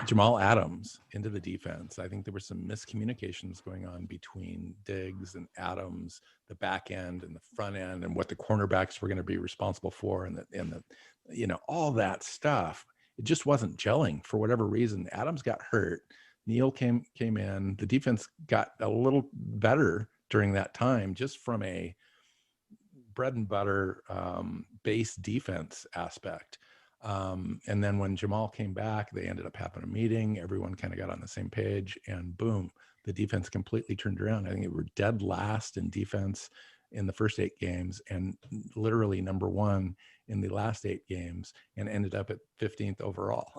Jamal Adams into the defense. I think there were some miscommunications going on between Diggs and Adams, the back end and the front end, and what the cornerbacks were going to be responsible for, and the all that stuff. It just wasn't gelling for whatever reason. Adams got hurt. Neal came in. The defense got a little better during that time, just from a bread and butter base defense aspect. And then when Jamal came back, they ended up having a meeting. Everyone kind of got on the same page, and boom, the defense completely turned around. I think they were dead last in defense in the first 8 games, and literally number 1 in the last 8 games, and ended up at 15th overall,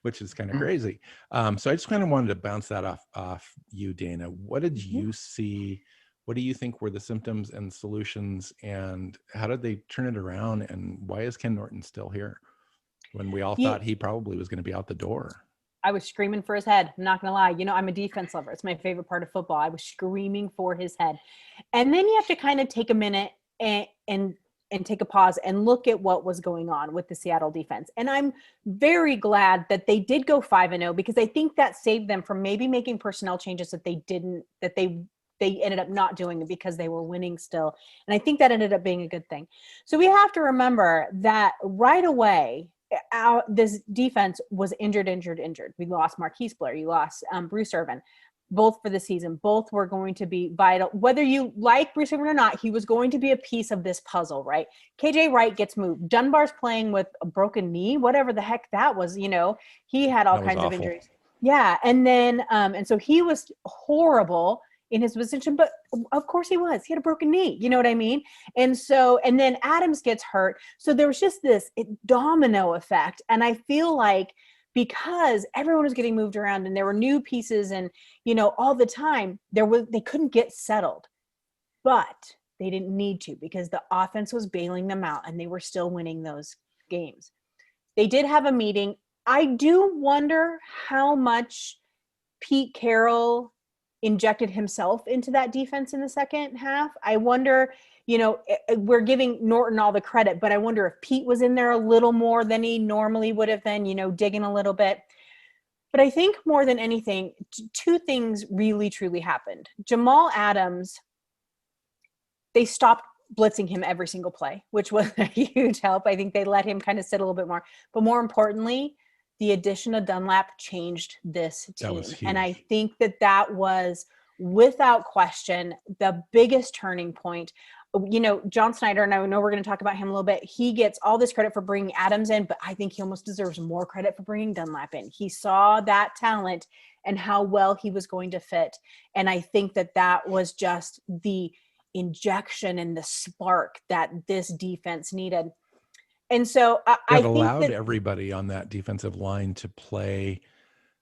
which is kind of crazy. So I just kind of wanted to bounce that off you, Dana. What did you see? What do you think were the symptoms and solutions, and how did they turn it around? And why is Ken Norton still here when we all thought he probably was going to be out the door? I was screaming for his head. I'm not going to lie. I'm a defense lover. It's my favorite part of football. I was screaming for his head. And then you have to kind of take a minute and take a pause and look at what was going on with the Seattle defense. And I'm very glad that they did go 5-0, because I think that saved them from maybe making personnel changes that they ended up not doing it because they were winning still. And I think that ended up being a good thing. So we have to remember that right away, this defense was injured. We lost Marquise Blair. You lost Bruce Irvin, both for the season. Both were going to be vital. Whether you like Bruce Irvin or not, he was going to be a piece of this puzzle, right? KJ Wright gets moved. Dunbar's playing with a broken knee, whatever the heck that was. He had all kinds of injuries. Yeah. And then, and so he was horrible in his position, but of course he had a broken knee, you know what I mean? And then Adams gets hurt. So there was just this domino effect. And I feel like because everyone was getting moved around and there were new pieces and, all the time they couldn't get settled, but they didn't need to, because the offense was bailing them out and they were still winning those games. They did have a meeting. I do wonder how much Pete Carroll injected himself into that defense in the second half. I wonder, we're giving Norton all the credit, but I wonder if Pete was in there a little more than he normally would have been, digging a little bit. But I think more than anything, 2 things really, truly happened. Jamal Adams, they stopped blitzing him every single play, which was a huge help. I think they let him kind of sit a little bit more. But more importantly, the addition of Dunlap changed this team. And I think that was, without question, the biggest turning point. John Schneider, and I know we're going to talk about him a little bit, he gets all this credit for bringing Adams in, but I think he almost deserves more credit for bringing Dunlap in. He saw that talent and how well he was going to fit. And I think that was just the injection and the spark that this defense needed. And so I allowed think everybody on that defensive line to play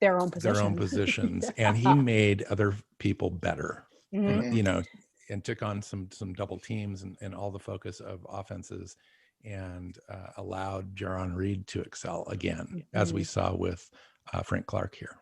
their own positions, and he made other people better, Mm-hmm. and took on some double teams and all the focus of offenses, and allowed Jaron Reed to excel again, as we saw with Frank Clark here.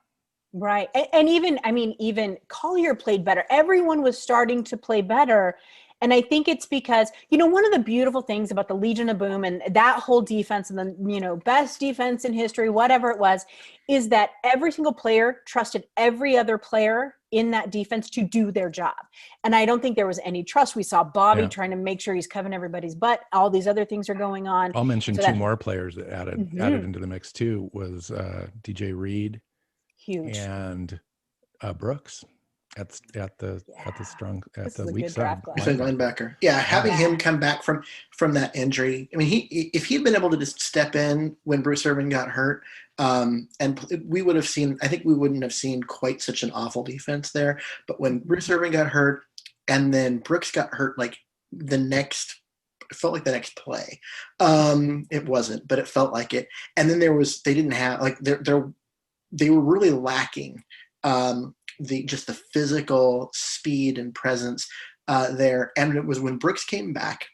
Right. And even Collier played better. Everyone was starting to play better. And I think it's because, one of the beautiful things about the Legion of Boom and that whole defense and the, best defense in history, whatever it was, is that every single player trusted every other player in that defense to do their job. And I don't think there was any trust. We saw Bobby trying to make sure he's covering everybody's butt. All these other things are going on. I'll mention 2 more players that added into the mix too, was DJ Reed. Huge. And Brooks at the weak side linebacker. Yeah, having him come back from that injury. I mean, if he'd been able to just step in when Bruce Irvin got hurt, and we would have seen. I think we wouldn't have seen quite such an awful defense there. But when Bruce Irvin got hurt, and then Brooks got hurt, like it felt like the next play. It wasn't, but it felt like it. And then they didn't have like they were really lacking the physical speed and presence there. And it was when Brooks came back,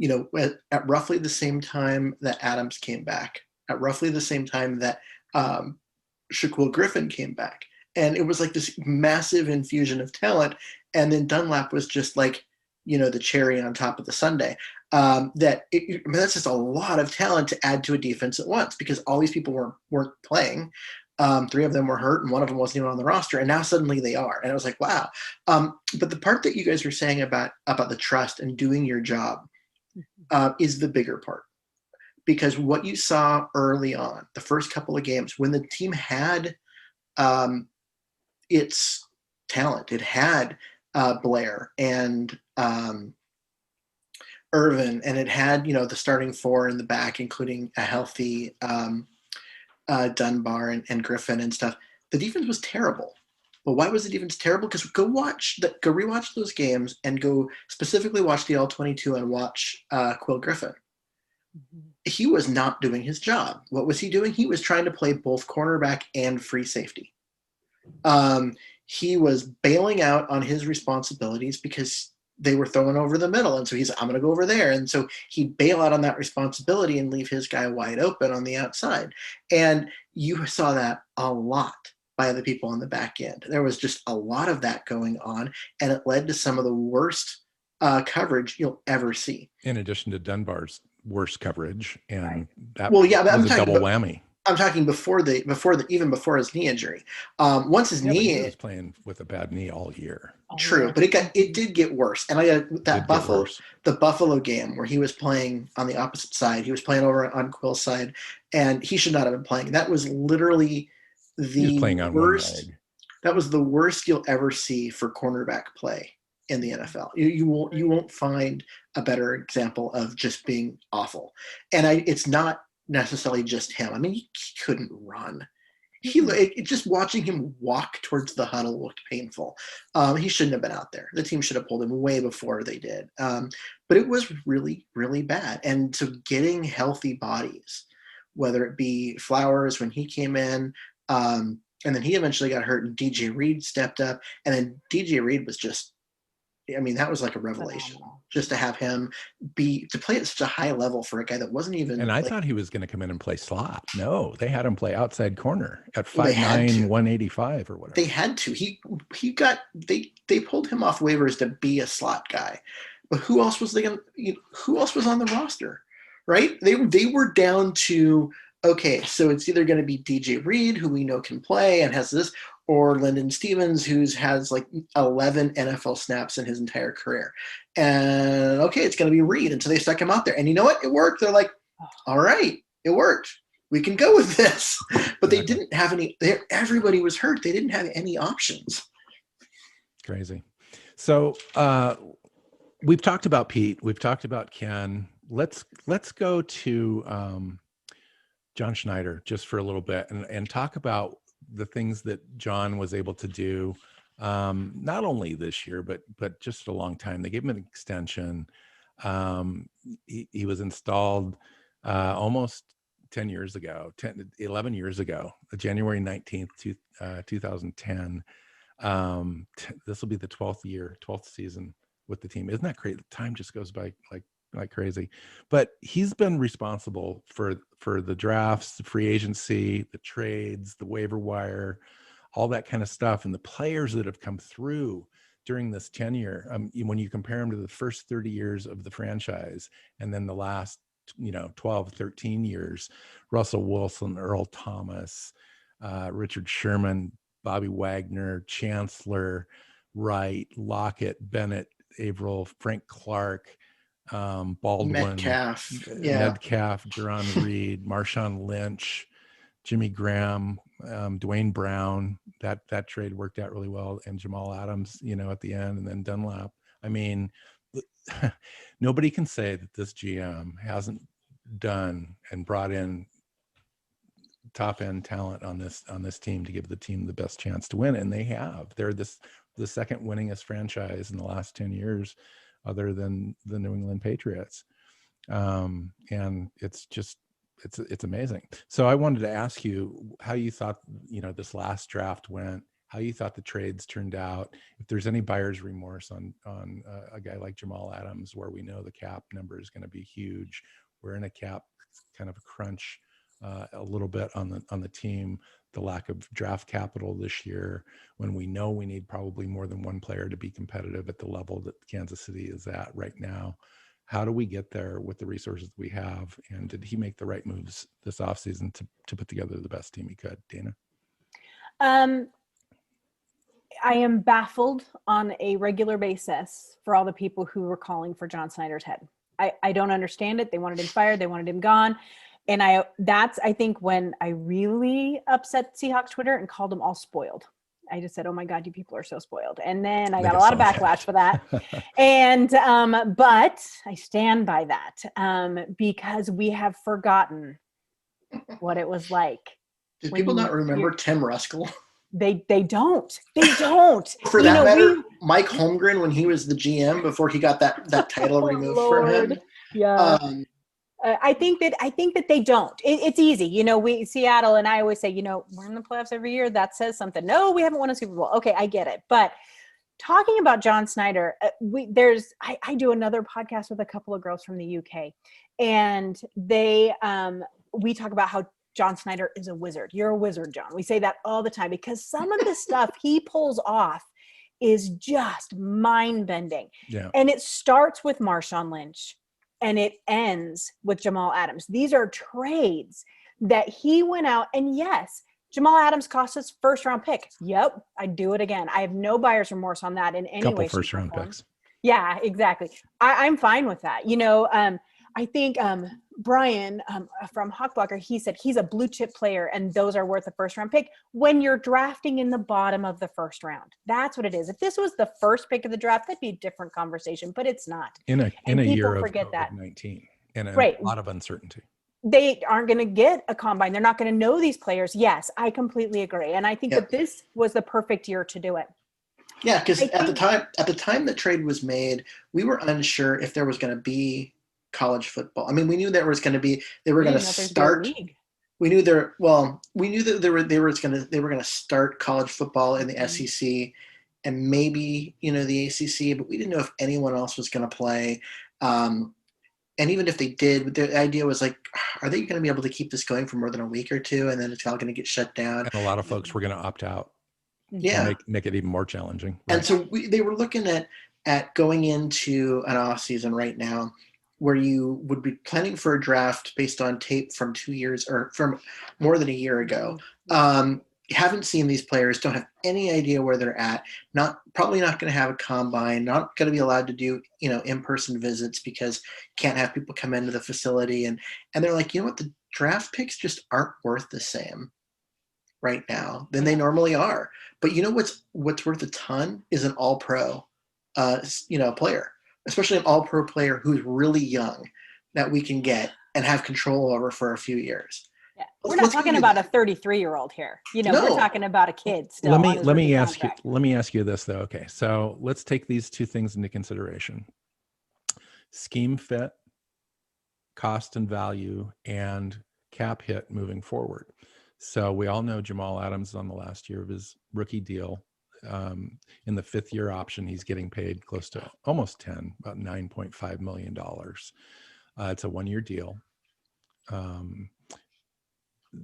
at roughly the same time that Adams came back, at roughly the same time that Shaquille Griffin came back. And it was like this massive infusion of talent. And then Dunlap was just like, the cherry on top of the sundae. That's just a lot of talent to add to a defense at once, because all these people weren't playing. 3 of them were hurt, and 1 of them wasn't even on the roster. And now suddenly they are. And I was like, wow. But the part that you guys were saying about the trust and doing your job is the bigger part. Because what you saw early on, the first couple of games, when the team had its talent, it had Blair and Irvin, and it had, the starting 4 in the back, including a healthy Dunbar and Griffin and stuff. The defense was terrible. Well, why was the defense terrible? Because go rewatch those games and go specifically watch the All-22 and watch Quill Griffin. He was not doing his job. What was he doing? He was trying to play both cornerback and free safety. He was bailing out on his responsibilities because they were throwing over the middle. And so I'm going to go over there. And so he'd bail out on that responsibility and leave his guy wide open on the outside. And you saw that a lot by the people on the back end. There was just a lot of that going on, and it led to some of the worst coverage you'll ever see. In addition to Dunbar's worst coverage, and that was a double whammy. I'm talking before even before his knee injury. Once his knee, he was playing with a bad knee all year. True, but it did get worse. And I got the Buffalo game where he was playing on the opposite side. He was playing over on Quill's side, and he should not have been playing. That was literally the worst. That was the worst you'll ever see for cornerback play in the NFL. You won't find a better example of just being awful. And it's not necessarily just him. I mean, he couldn't run. Just watching him walk towards the huddle looked painful. He shouldn't have been out there. The team should have pulled him way before they did. But it was really, really bad. And so getting healthy bodies, whether it be Flowers when he came in, and then he eventually got hurt, and DJ Reed stepped up, and then DJ Reed was just, that was like a revelation. Just to have him to play at such a high level for a guy that wasn't even. And I thought he was going to come in and play slot. No, they had him play outside corner at 5'9", 185 or whatever. They had to. They pulled him off waivers to be a slot guy, but who else was who else was on the roster, right? They were down to, okay, so it's either going to be DJ Reed, who we know can play and has this, or Lyndon Stevens, who has like 11 NFL snaps in his entire career. And okay, it's going to be Reed. And so they stuck him out there. And you know what? It worked. They're like, all right, it worked. We can go with this. But they didn't have any, everybody was hurt. They didn't have any options. Crazy. So we've talked about Pete. We've talked about Ken. Let's go to John Schneider just for a little bit and talk about the things that John was able to do, not only this year, but just a long time. They gave him an extension. He was installed almost 11 years ago, January 19th, 2010. This will be the 12th season with the team. Isn't that crazy? Time just goes by like crazy. But he's been responsible for the drafts, the free agency, the trades, the waiver wire, all that kind of stuff, and the players that have come through during this tenure. When you compare him to the first 30 years of the franchise and then the last 12, 13 years, Russell Wilson, Earl Thomas, Richard Sherman, Bobby Wagner, Chancellor, Wright, Lockett, Bennett, Averill, Frank Clark, Baldwin, Metcalf, Jerron Reed, Marshawn Lynch, Jimmy Graham, Dwayne Brown. That trade worked out really well, and Jamal Adams, at the end, and then Dunlap. I mean, nobody can say that this GM hasn't done and brought in top end talent on this team to give the team the best chance to win, and they have. They're the second winningest franchise in the last 10 years. Other than the New England Patriots. And it's amazing. So I wanted to ask you how you thought, this last draft went, how you thought the trades turned out, if there's any buyer's remorse on a guy like Jamal Adams, where we know the cap number is going to be huge. We're in a cap kind of a crunch a little bit on the team. The lack of draft capital this year, when we know we need probably more than one player to be competitive at the level that Kansas City is at right now. How do we get there with the resources we have? And did he make the right moves this offseason to put together the best team he could, Dana? I am baffled on a regular basis for all the people who were calling for John Schneider's head. I don't understand it. They wanted him fired. They wanted him gone. And I think when I really upset Seahawks Twitter and called them all spoiled. I just said, oh my God, you people are so spoiled. And then I got a lot of backlash for that. And, but I stand by that because we have forgotten what it was like. Did people not remember Tim Ruskell? They don't. For that matter, Mike Holmgren, when he was the GM before he got that title removed from him. Yeah. I think that they don't. It's easy. We Seattle, and I always say, we're in the playoffs every year. That says something. No, we haven't won a Super Bowl. Okay, I get it. But talking about John Schneider, I do another podcast with a couple of girls from the UK, and we talk about how John Schneider is a wizard. You're a wizard, John. We say that all the time because some of the stuff he pulls off is just mind-bending. Yeah. And it starts with Marshawn Lynch and it ends with Jamal Adams. These are trades that he went out, and yes, Jamal Adams cost us first-round pick. Yep, I'd do it again. I have no buyer's remorse on that in any way. Couple first-round picks. Yeah, exactly. I'm fine with that. I think Brian from Hawkblocker, he said he's a blue chip player and those are worth a first round pick when you're drafting in the bottom of the first round. That's what it is. If this was the first pick of the draft, that'd be a different conversation, but it's not. In a year of COVID-19 and a lot of uncertainty. They aren't going to get a combine. They're not going to know these players. Yes, I completely agree. And I think that this was the perfect year to do it. Yeah, because at the time the trade was made, we were unsure if there was going to be college football. I mean, we knew there was going to be. They were going to start. We knew there. Well, we knew that they were going to start college football in the SEC, and maybe the ACC, but we didn't know if anyone else was going to play. And even if they did, the idea was like, are they going to be able to keep this going for more than a week or two, and then it's all going to get shut down? And a lot of folks were going to opt out. Yeah, make it even more challenging. Right? And so they were looking at going into an off season right now, where you would be planning for a draft based on tape from 2 years or from more than a year ago. Haven't seen these players, don't have any idea where they're at, probably not going to have a combine, not going to be allowed to do, in-person visits because can't have people come into the facility. And they're like, you know what, the draft picks just aren't worth the same right now than they normally are. But what's worth a ton is an all-pro, player, especially an all-pro player who's really young that we can get and have control over for a few years. Yeah. We're not talking about a 33-year-old here. No. We're talking about a kid still. Let me ask you this though. Okay. So let's take these two things into consideration. Scheme fit, cost and value, and cap hit moving forward. So we all know Jamal Adams is on the last year of his rookie deal. In the fifth year option, he's getting paid close to almost 10, about $9.5 million. It's a 1-year deal.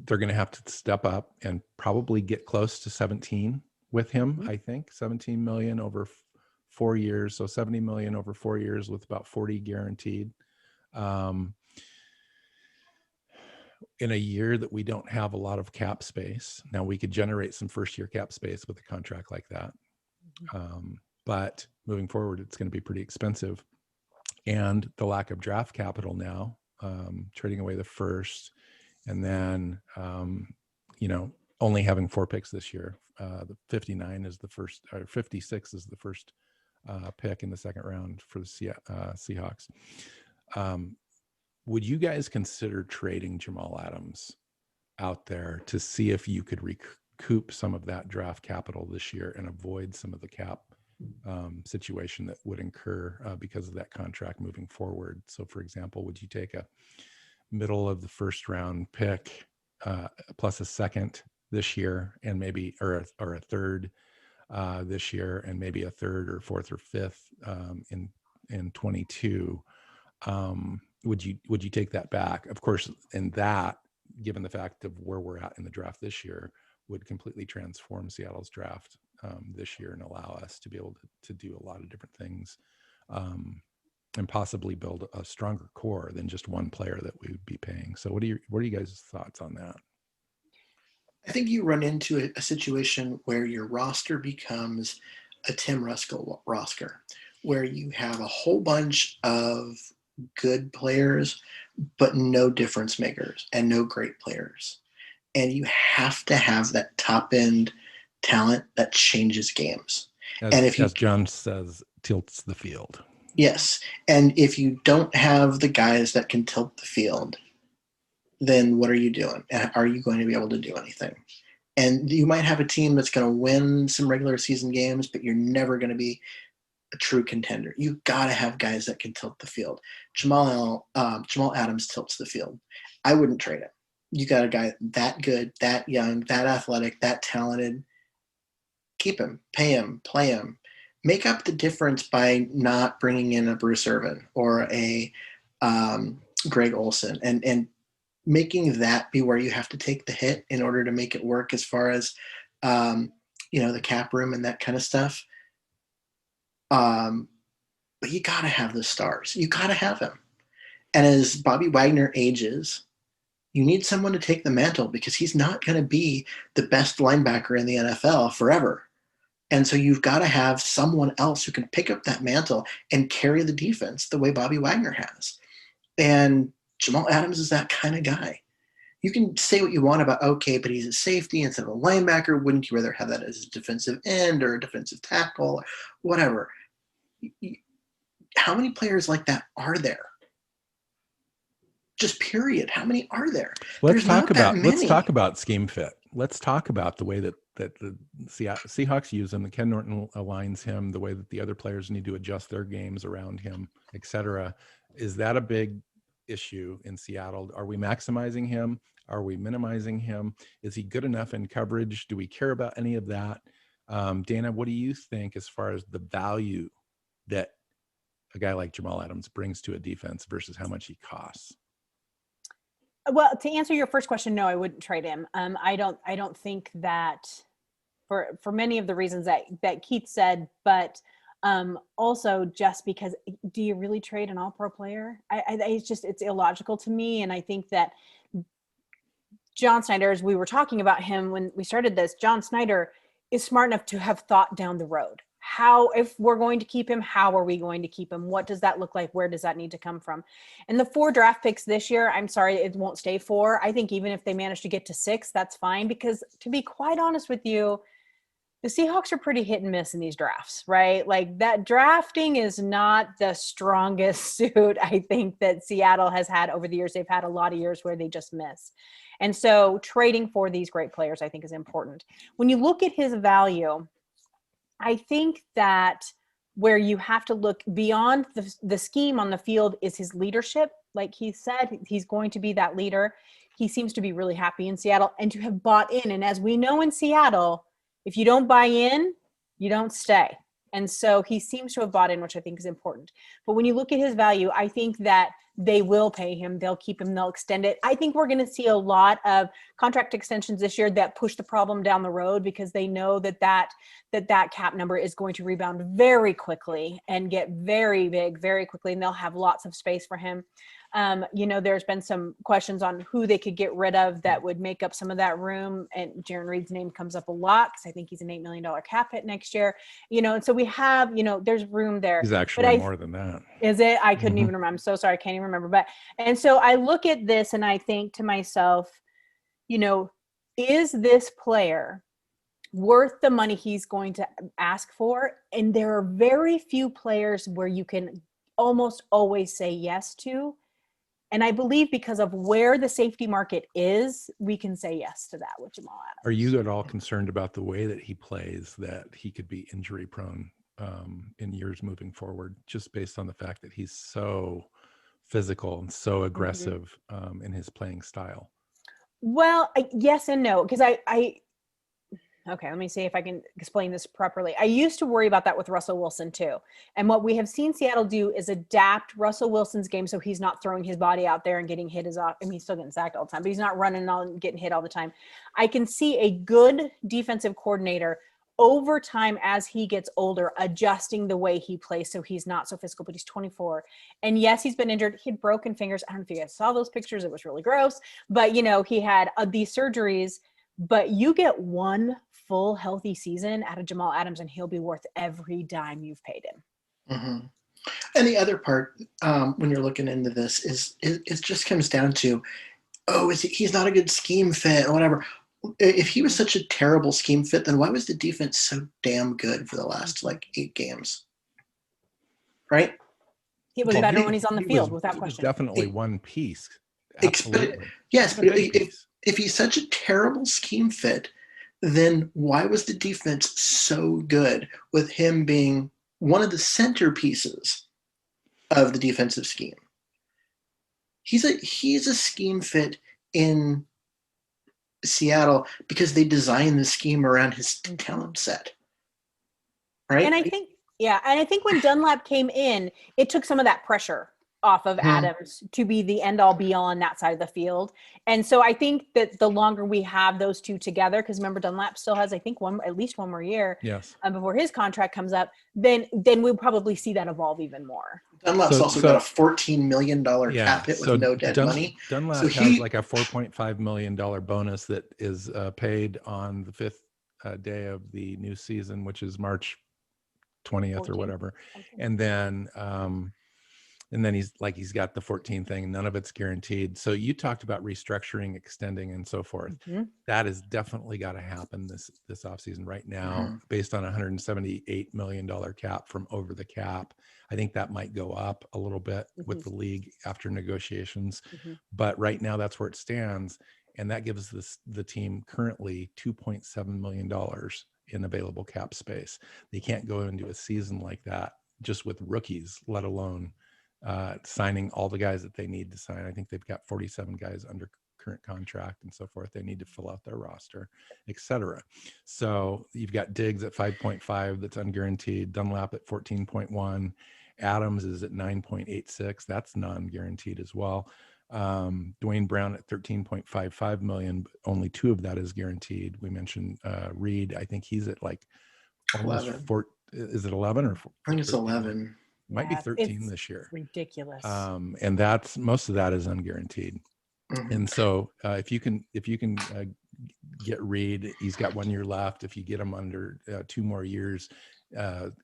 They're going to have to step up and probably get close to 17 with him. Mm-hmm. I think 17 million over 4 years. So 70 million over 4 years with about 40 guaranteed. In a year that we don't have a lot of cap space. Now we could generate some first year cap space with a contract like that. But moving forward, it's going to be pretty expensive. And the lack of draft capital now, trading away the first, and then, only having 4 picks this year. The 59 is the first, or 56 is the first pick in the second round for the Seahawks. Would you guys consider trading Jamal Adams out there to see if you could recoup some of that draft capital this year and avoid some of the cap situation that would incur because of that contract moving forward? So, for example, would you take a middle of the first round pick plus a second this year, and maybe or a third this year, and maybe a third or fourth or fifth in 22. Would you take that back? Of course, and that, given the fact of where we're at in the draft this year, would completely transform Seattle's draft this year and allow us to be able to do a lot of different things, and possibly build a stronger core than just one player that we would be paying. So what are you guys' thoughts on that? I think you run into a situation where your roster becomes a Tim Ruskell roster, where you have a whole bunch of good players, but no difference makers and no great players. And you have to have that top end talent that changes games. As John says, tilts the field. Yes. And if you don't have the guys that can tilt the field, then what are you doing? Are you going to be able to do anything? And you might have a team that's going to win some regular season games, but you're never going to be a true contender. You got to have guys that can tilt the field. Jamal Adams tilts the field. I wouldn't trade him. You got a guy that good, that young, that athletic, that talented. Keep him, pay him, play him. Make up the difference by not bringing in a Bruce Irvin or a Greg Olson and making that be where you have to take the hit in order to make it work as far as, the cap room and that kind of stuff. But you got to have the stars. You got to have him. And as Bobby Wagner ages, you need someone to take the mantle because he's not going to be the best linebacker in the NFL forever. And so you've got to have someone else who can pick up that mantle and carry the defense the way Bobby Wagner has. And Jamal Adams is that kind of guy. You can say what you want about, okay, but he's a safety instead of a linebacker. Wouldn't you rather have that as a defensive end or a defensive tackle or whatever? How many players like that are there? Just period. How many are there? Let's talk about scheme fit. Let's talk about the way that the Seahawks use him, that Ken Norton aligns him, the way that the other players need to adjust their games around him, etc. Is that a big issue in Seattle? Are we maximizing him? Are we minimizing him? Is he good enough in coverage? Do we care about any of that? Dana, what do you think as far as the value that a guy like Jamal Adams brings to a defense versus how much he costs? Well, to answer your first question, no, I wouldn't trade him. I don't think that for many of the reasons that Keith said, but also just because, do you really trade an all-pro player? It's illogical to me. And I think that John Schneider, as we were talking about him when we started this, John Schneider is smart enough to have thought down the road. If we're going to keep him, how are we going to keep him? What does that look like? Where does that need to come from? And the 4 draft picks this year, I'm sorry, it won't stay 4. I think even if they manage to get to 6, that's fine. Because to be quite honest with you, the Seahawks are pretty hit and miss in these drafts, right? Like, that drafting is not the strongest suit, I think, that Seattle has had over the years. They've had a lot of years where they just miss. And so trading for these great players, I think, is important. When you look at his value, I think that where you have to look beyond the scheme on the field is his leadership. Like he said, he's going to be that leader. He seems to be really happy in Seattle and to have bought in. And as we know in Seattle, if you don't buy in, you don't stay. And so he seems to have bought in, which I think is important. But when you look at his value, I think that they will pay him. They'll keep him. They'll extend it. I think we're going to see a lot of contract extensions this year that push the problem down the road because they know that cap number is going to rebound very quickly and get very big very quickly, and they'll have lots of space for him. There's been some questions on who they could get rid of that would make up some of that room. And Jaron Reed's name comes up a lot because I think he's an $8 million cap hit next year. And so we have, there's room there. He's actually more than that. Is it? I couldn't even remember. I'm so sorry. I can't even remember. And so I look at this and I think to myself, is this player worth the money he's going to ask for? And there are very few players where you can almost always say yes to. And I believe because of where the safety market is, we can say yes to that with Jamal Adams. Are you at all concerned about the way that he plays, that he could be injury prone in years moving forward, just based on the fact that he's so physical and so aggressive in his playing style? Well, yes and no, because Okay, let me see if I can explain this properly. I used to worry about that with Russell Wilson too. And what we have seen Seattle do is adapt Russell Wilson's game so he's not throwing his body out there and getting hit as often. I mean, he's still getting sacked all the time, but he's not running and getting hit all the time. I can see a good defensive coordinator over time as he gets older adjusting the way he plays so he's not so physical, but he's 24. And yes, he's been injured. He had broken fingers. I don't know if you guys saw those pictures. It was really gross. But, he had these surgeries. But you get one full healthy season out of Jamal Adams, and he'll be worth every dime you've paid him. Mm-hmm. And the other part, when you're looking into this, is it just comes down to, he's not a good scheme fit or whatever. If he was such a terrible scheme fit, then why was the defense so damn good for the last 8 games? Right? He was better when he's on the field, without question. Definitely one piece. Absolutely. Yes, but if he's such a terrible scheme fit, then why was the defense so good with him being one of the centerpieces of the defensive scheme? He's a scheme fit in Seattle because they designed the scheme around his talent set. Right? And I think when Dunlap came in, it took some of that pressure off of Adams to be the end all be all on that side of the field. And so I think that the longer we have those two together, because remember Dunlap still has, I think, at least one more year before his contract comes up, then we'll probably see that evolve even more. Dunlap's also got a $14 million cap hit with no dead money. Dunlap has like a $4.5 million bonus that is paid on the 5th day of the new season, which is March 20th or whatever. And then he's got the 14 thing, and none of it's guaranteed. So you talked about restructuring, extending, and so forth. Mm-hmm. That has definitely got to happen this offseason right now, based on a $178 million cap from over the cap. I think that might go up a little bit with the league after negotiations. Mm-hmm. But right now that's where it stands. And that gives the team currently $2.7 million in available cap space. They can't go into a season like that just with rookies, let alone signing all the guys that they need to sign. I think they've got 47 guys under current contract and so forth. They need to fill out their roster, etc. So you've got Diggs at 5.5 that's unguaranteed, Dunlap at 14.1, Adams is at 9.86, that's non-guaranteed as well. Dwayne Brown at 13.55 million, but only 2 of that is guaranteed. We mentioned Reed. I think he's at almost 4. Is it 11 or 4? I think it's 11. Might be 13 this year. Ridiculous. And that's most of that is unguaranteed. Mm-hmm. And so if you can get Reed, he's got 1 year left. If you get him under 2 more years,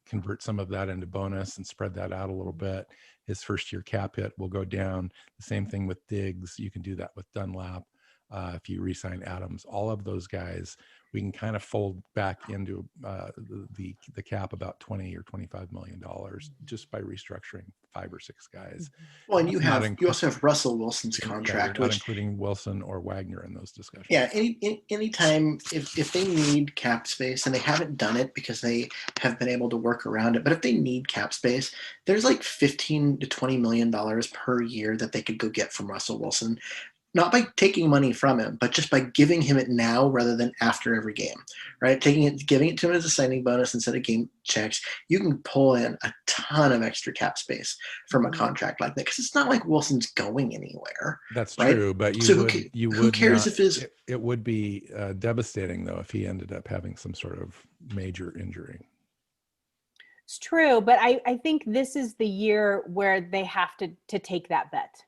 convert some of that into bonus and spread that out a little bit, his first year cap hit will go down. The same thing with Diggs. You can do that with Dunlap. If you re-sign Adams, all of those guys, we can kind of fold back into the cap about $20 or $25 million just by restructuring 5 or 6 guys. Well, and you also have Russell Wilson's contract, not including Wilson or Wagner in those discussions. Yeah, anytime if they need cap space, and they haven't done it because they have been able to work around it, but if they need cap space, there's like $15 to $20 million per year that they could go get from Russell Wilson. Not by taking money from him, but just by giving him it now rather than after every game, right? Giving it to him as a signing bonus instead of game checks. You can pull in a ton of extra cap space from a contract like that, because it's not like Wilson's going anywhere. That's right? true, but who cares if it would be devastating though if he ended up having some sort of major injury. It's true, but I think this is the year where they have to take that bet.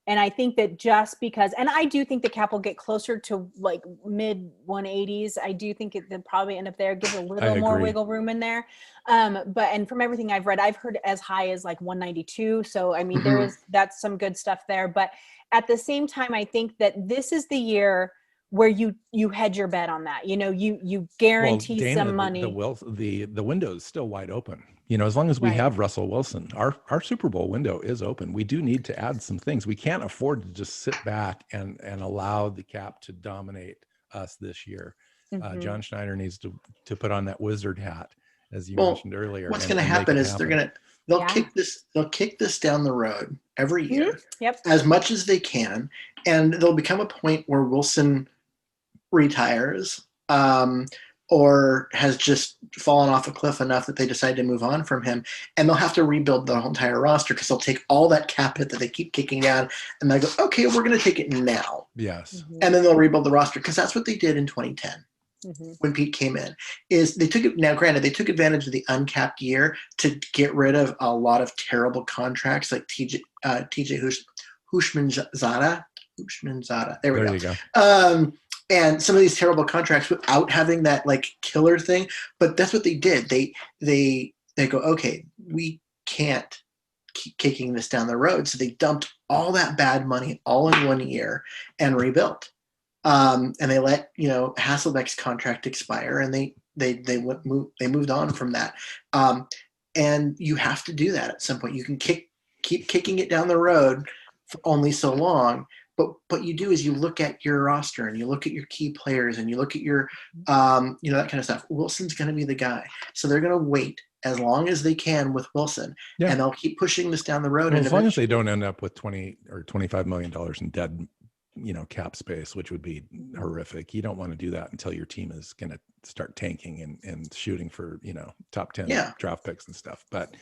And I think that just because, and I do think the cap will get closer to like mid 180s. I do think they'll probably end up there, give a little more wiggle room in there. And from everything I've read, I've heard as high as like 192. So, I mean, that's some good stuff there. But at the same time, I think that this is the year where you hedge your bet on that. You guarantee Dana, some money. The window is still wide open. As long as we have Russell Wilson, our Super Bowl window is open. We do need to add some things. We can't afford to just sit back and allow the cap to dominate us this year. John Schneider needs to put on that wizard hat, as you mentioned earlier. What's going to happen is they'll kick this down the road every year, as much as they can, and there'll become a point where Wilson retires. or has just fallen off a cliff enough that they decide to move on from him, and they'll have to rebuild the whole entire roster because they'll take all that cap hit that they keep kicking down, and they go, okay, we're going to take it now. Yes. And then they'll rebuild the roster because that's what they did in 2010 when Pete came in. Is they took it now. Granted, they took advantage of the uncapped year to get rid of a lot of terrible contracts like TJ Hushmanzada. There we go. You go. And some of these terrible contracts without having that like killer thing. But that's what they did. They go, okay, we can't keep kicking this down the road. So they dumped all that bad money all in 1 year and rebuilt. And they let Hasselbeck's contract expire, and they moved on from that. And you have to do that at some point. You can keep kicking it down the road for only so long. But what you do is you look at your roster and you look at your key players and you look at your, that kind of stuff. Wilson's going to be the guy. So they're going to wait as long as they can with Wilson. Yeah. And they'll keep pushing this down the road. Well, as long as they don't end up with $20 or $25 million in dead, cap space, which would be horrific. You don't want to do that until your team is going to start tanking and shooting for, top 10 draft picks and stuff. But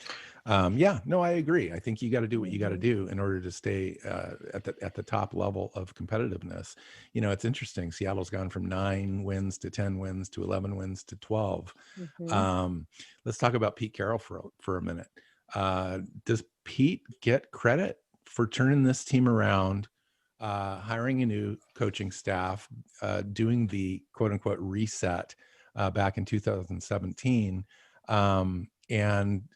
I agree. I think you got to do what you got to do in order to stay at the top level of competitiveness. It's interesting. Seattle's gone from 9 wins to 10 wins to 11 wins to 12. Let's talk about Pete Carroll for a minute. Does Pete get credit for turning this team around, hiring a new coaching staff, doing the quote unquote reset back in 2017, and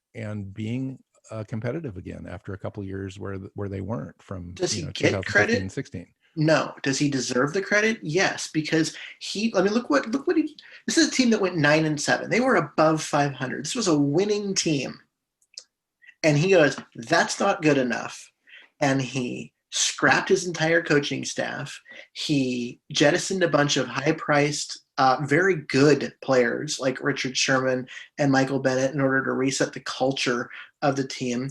being competitive again after a couple of years where they weren't from Does he get credit? And 16? No. Does he deserve the credit? Yes, because look what he. This is a team that went 9-7. They were above 500. This was a winning team, and he goes, "That's not good enough," and he scrapped his entire coaching staff. He jettisoned a bunch of high-priced, very good players like Richard Sherman and Michael Bennett in order to reset the culture of the team.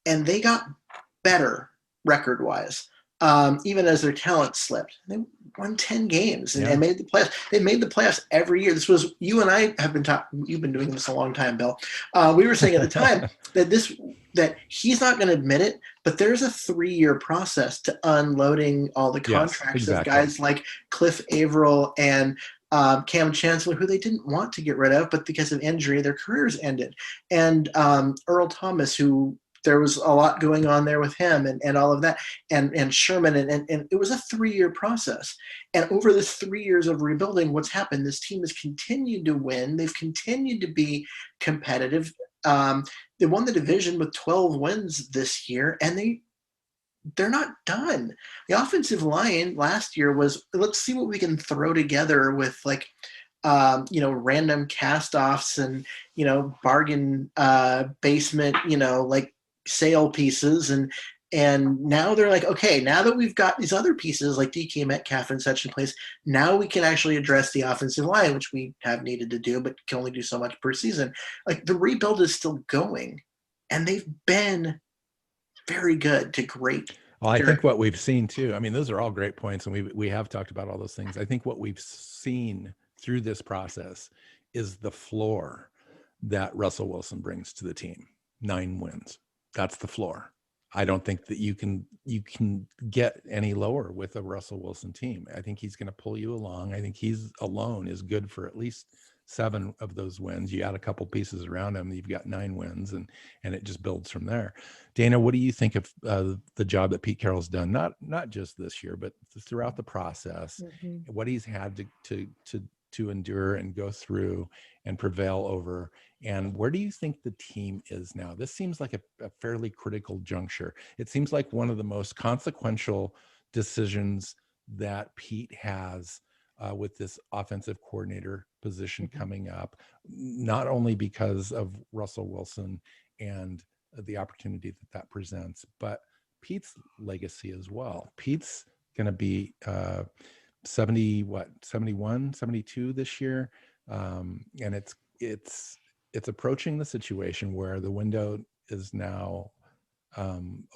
And they got better record-wise, even as their talent slipped. They won 10 games and made the playoffs. They made the playoffs every year. This was, you and I have been talking, you've been doing this a long time, Bill. We were saying at the time that he's not going to admit it, but there's a 3-year process to unloading all the contracts of guys like Cliff Averill and Cam Chancellor, who they didn't want to get rid of, but because of injury, their careers ended. And Earl Thomas, who there was a lot going on there with him and all of that, and Sherman, and it was a 3-year process. And over this 3 years of rebuilding, what's happened? This team has continued to win. They've continued to be competitive. They won the division with 12 wins this year, and they're not done. The offensive line last year was, let's see what we can throw together with random cast-offs and, bargain basement, like sale pieces. And now they're like, okay, now that we've got these other pieces like DK Metcalf and such in place, now we can actually address the offensive line, which we have needed to do, but can only do so much per season. Like, the rebuild is still going, and they've been very good to great. Well, I think what we've seen too, I mean, those are all great points, and we have talked about all those things. I think what we've seen through this process is the floor that Russell Wilson brings to the team. 9 wins. That's the floor. I don't think that you can get any lower with a Russell Wilson team. I think he's going to pull you along. I think he's alone is good for at least 7 of those wins. You add a couple pieces around him, you've got 9 wins, and it just builds from there. Dana, what do you think of the job that Pete Carroll's done? Not just this year, but throughout the process, what he's had to endure and go through and prevail over. And where do you think the team is now? This seems like a fairly critical juncture. It seems like one of the most consequential decisions that Pete has with this offensive coordinator position coming up, not only because of Russell Wilson and the opportunity that presents, but Pete's legacy as well. Pete's going to be 71, 72 this year. And it's approaching the situation where the window is now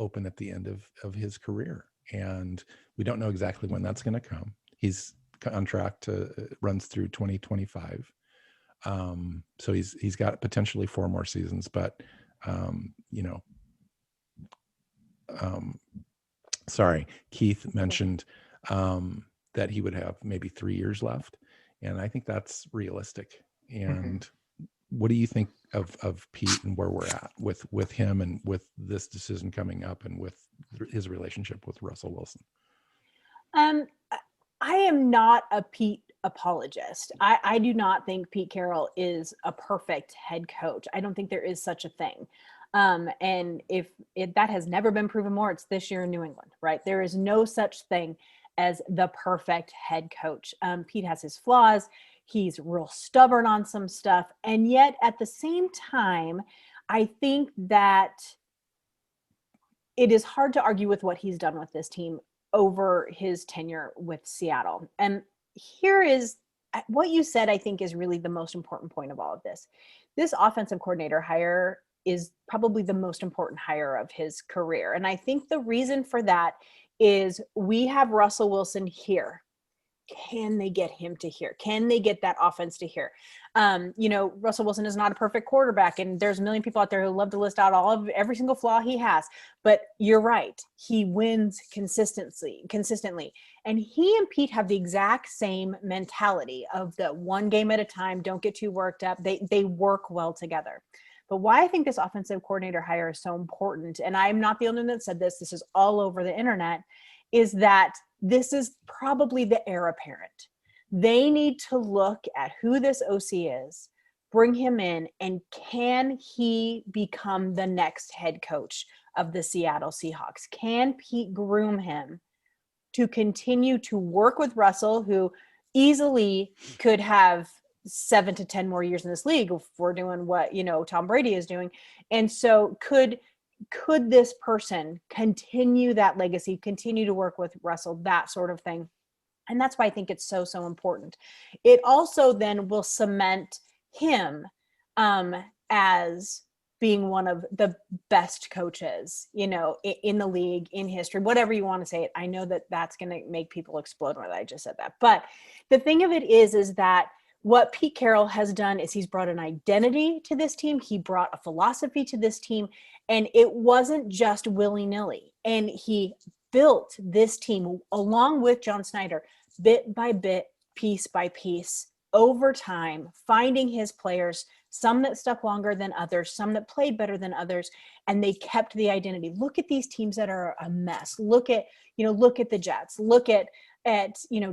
open at the end of his career. And we don't know exactly when that's going to come. He's contract to runs through 2025. So he's got potentially 4 more seasons, but sorry, Keith mentioned that he would have maybe 3 years left, and I think that's realistic. And what do you think of Pete and where we're at with him and with this decision coming up and with his relationship with Russell Wilson? I am not a Pete apologist. I do not think Pete Carroll is a perfect head coach. I don't think there is such a thing. And if that has never been proven more, it's this year in New England, right? There is no such thing as the perfect head coach. Pete has his flaws. He's real stubborn on some stuff. And yet at the same time, I think that it is hard to argue with what he's done with this team over his tenure with Seattle. And here is what you said, I think, is really the most important point of all of this. This offensive coordinator hire is probably the most important hire of his career. And I think the reason for that is we have Russell Wilson here. Can they get him to here? Can they get that offense to here? Russell Wilson is not a perfect quarterback, and there's a million people out there who love to list out every single flaw he has. But you're right. He wins consistently. And he and Pete have the exact same mentality of the one game at a time, don't get too worked up. They work well together. But why I think this offensive coordinator hire is so important, and I'm not the only one that said this is all over the internet, is that this is probably the heir apparent. They need to look at who this OC is, bring him in, and can he become the next head coach of the Seattle Seahawks? Can Pete groom him to continue to work with Russell, who easily could have 7 to 10 more years in this league if we're doing what, Tom Brady is doing? And so could this person continue that legacy, continue to work with Russell, that sort of thing? And that's why I think it's so, so important. It also then will cement him as being one of the best coaches, in the league, in history, whatever you want to say it. I know that that's going to make people explode when I just said that. But the thing of it is that what Pete Carroll has done is he's brought an identity to this team. He brought a philosophy to this team, and it wasn't just willy-nilly. And he built this team along with John Schneider, bit by bit, piece by piece, over time, finding his players, some that stuck longer than others, some that played better than others, and they kept the identity. Look at these teams that are a mess. Look at the Jets. Look at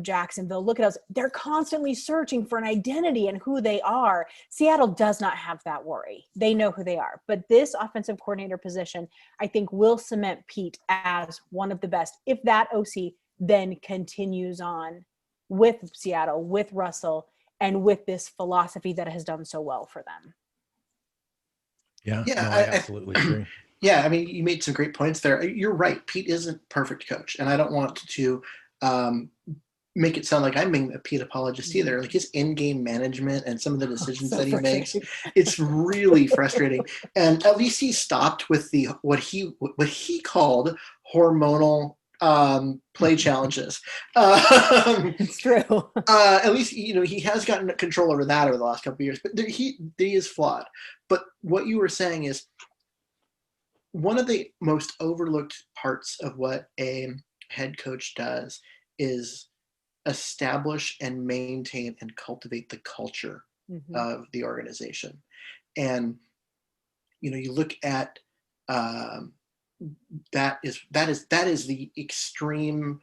Jacksonville. Look at us. They're constantly searching for an identity and who they are. Seattle does not have that worry. They know who they are. But this offensive coordinator position, I think, will cement Pete as one of the best if that OC then continues on with Seattle, with Russell, and with this philosophy that has done so well for them. Yeah, I absolutely agree. Yeah, I mean, you made some great points there. You're right. Pete isn't a perfect coach, and I don't want to make it sound like I'm being a Pete apologist either. Like his in-game management and some of the decisions that he makes, it's really frustrating. And at least he stopped with the what he called hormonal play challenges. It's true. At least he has gotten control over that over the last couple of years. But he is flawed. But what you were saying is one of the most overlooked parts of what a head coach does is establish and maintain and cultivate the culture of the organization. And you look at that is the extreme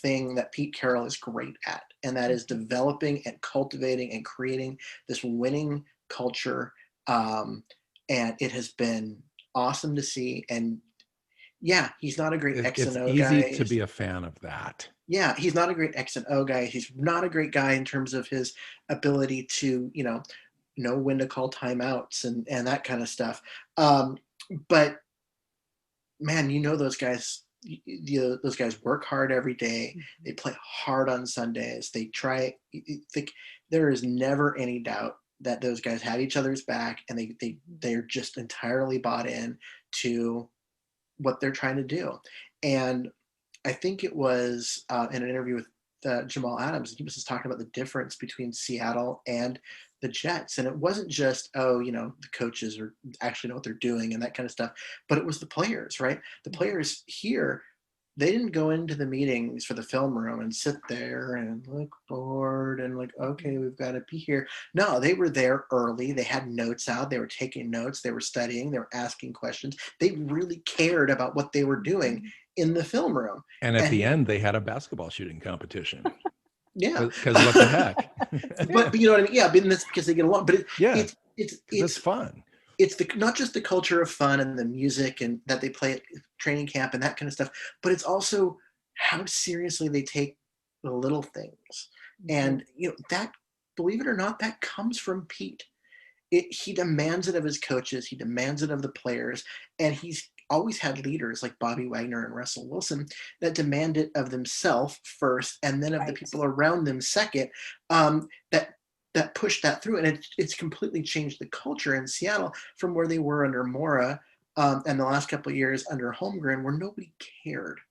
thing that Pete Carroll is great at, and that is developing and cultivating and creating this winning culture. And it has been awesome to see. And yeah, he's not a great X and O guy. It's easy to be a fan of that. Yeah, he's not a great X and O guy. He's not a great guy in terms of his ability to, know when to call timeouts and that kind of stuff. But man, those guys. Those guys work hard every day. They play hard on Sundays. They try. There is never any doubt that those guys have each other's back, and they're just entirely bought in to what they're trying to do. And I think it was in an interview with Jamal Adams, and he was just talking about the difference between Seattle and the Jets. And it wasn't just, the coaches are actually know what they're doing and that kind of stuff, but it was the players, right? The players here, they didn't go into the meetings for the film room and sit there and look bored and like, okay, we've got to be here. No, they were there early. They had notes out. They were taking notes. They were studying. They were asking questions. They really cared about what they were doing in the film room. And at the end, they had a basketball shooting competition. Yeah. Because what the heck? but you know what I mean? Yeah, but that's because they get along. But it's fun. It's not just the culture of fun and the music and that they play at training camp and that kind of stuff, but it's also how seriously they take the little things. And that, believe it or not, that comes from Pete. He demands it of his coaches, he demands it of the players, and he's always had leaders like Bobby Wagner and Russell Wilson that demand it of themselves first, and then of the people around them second. That pushed that through, and it's completely changed the culture in Seattle from where they were under Mora and the last couple of years under Holmgren, where nobody cared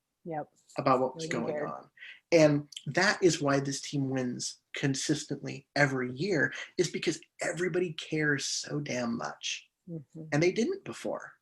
about what was going on. And that is why this team wins consistently every year, is because everybody cares so damn much. And they didn't before.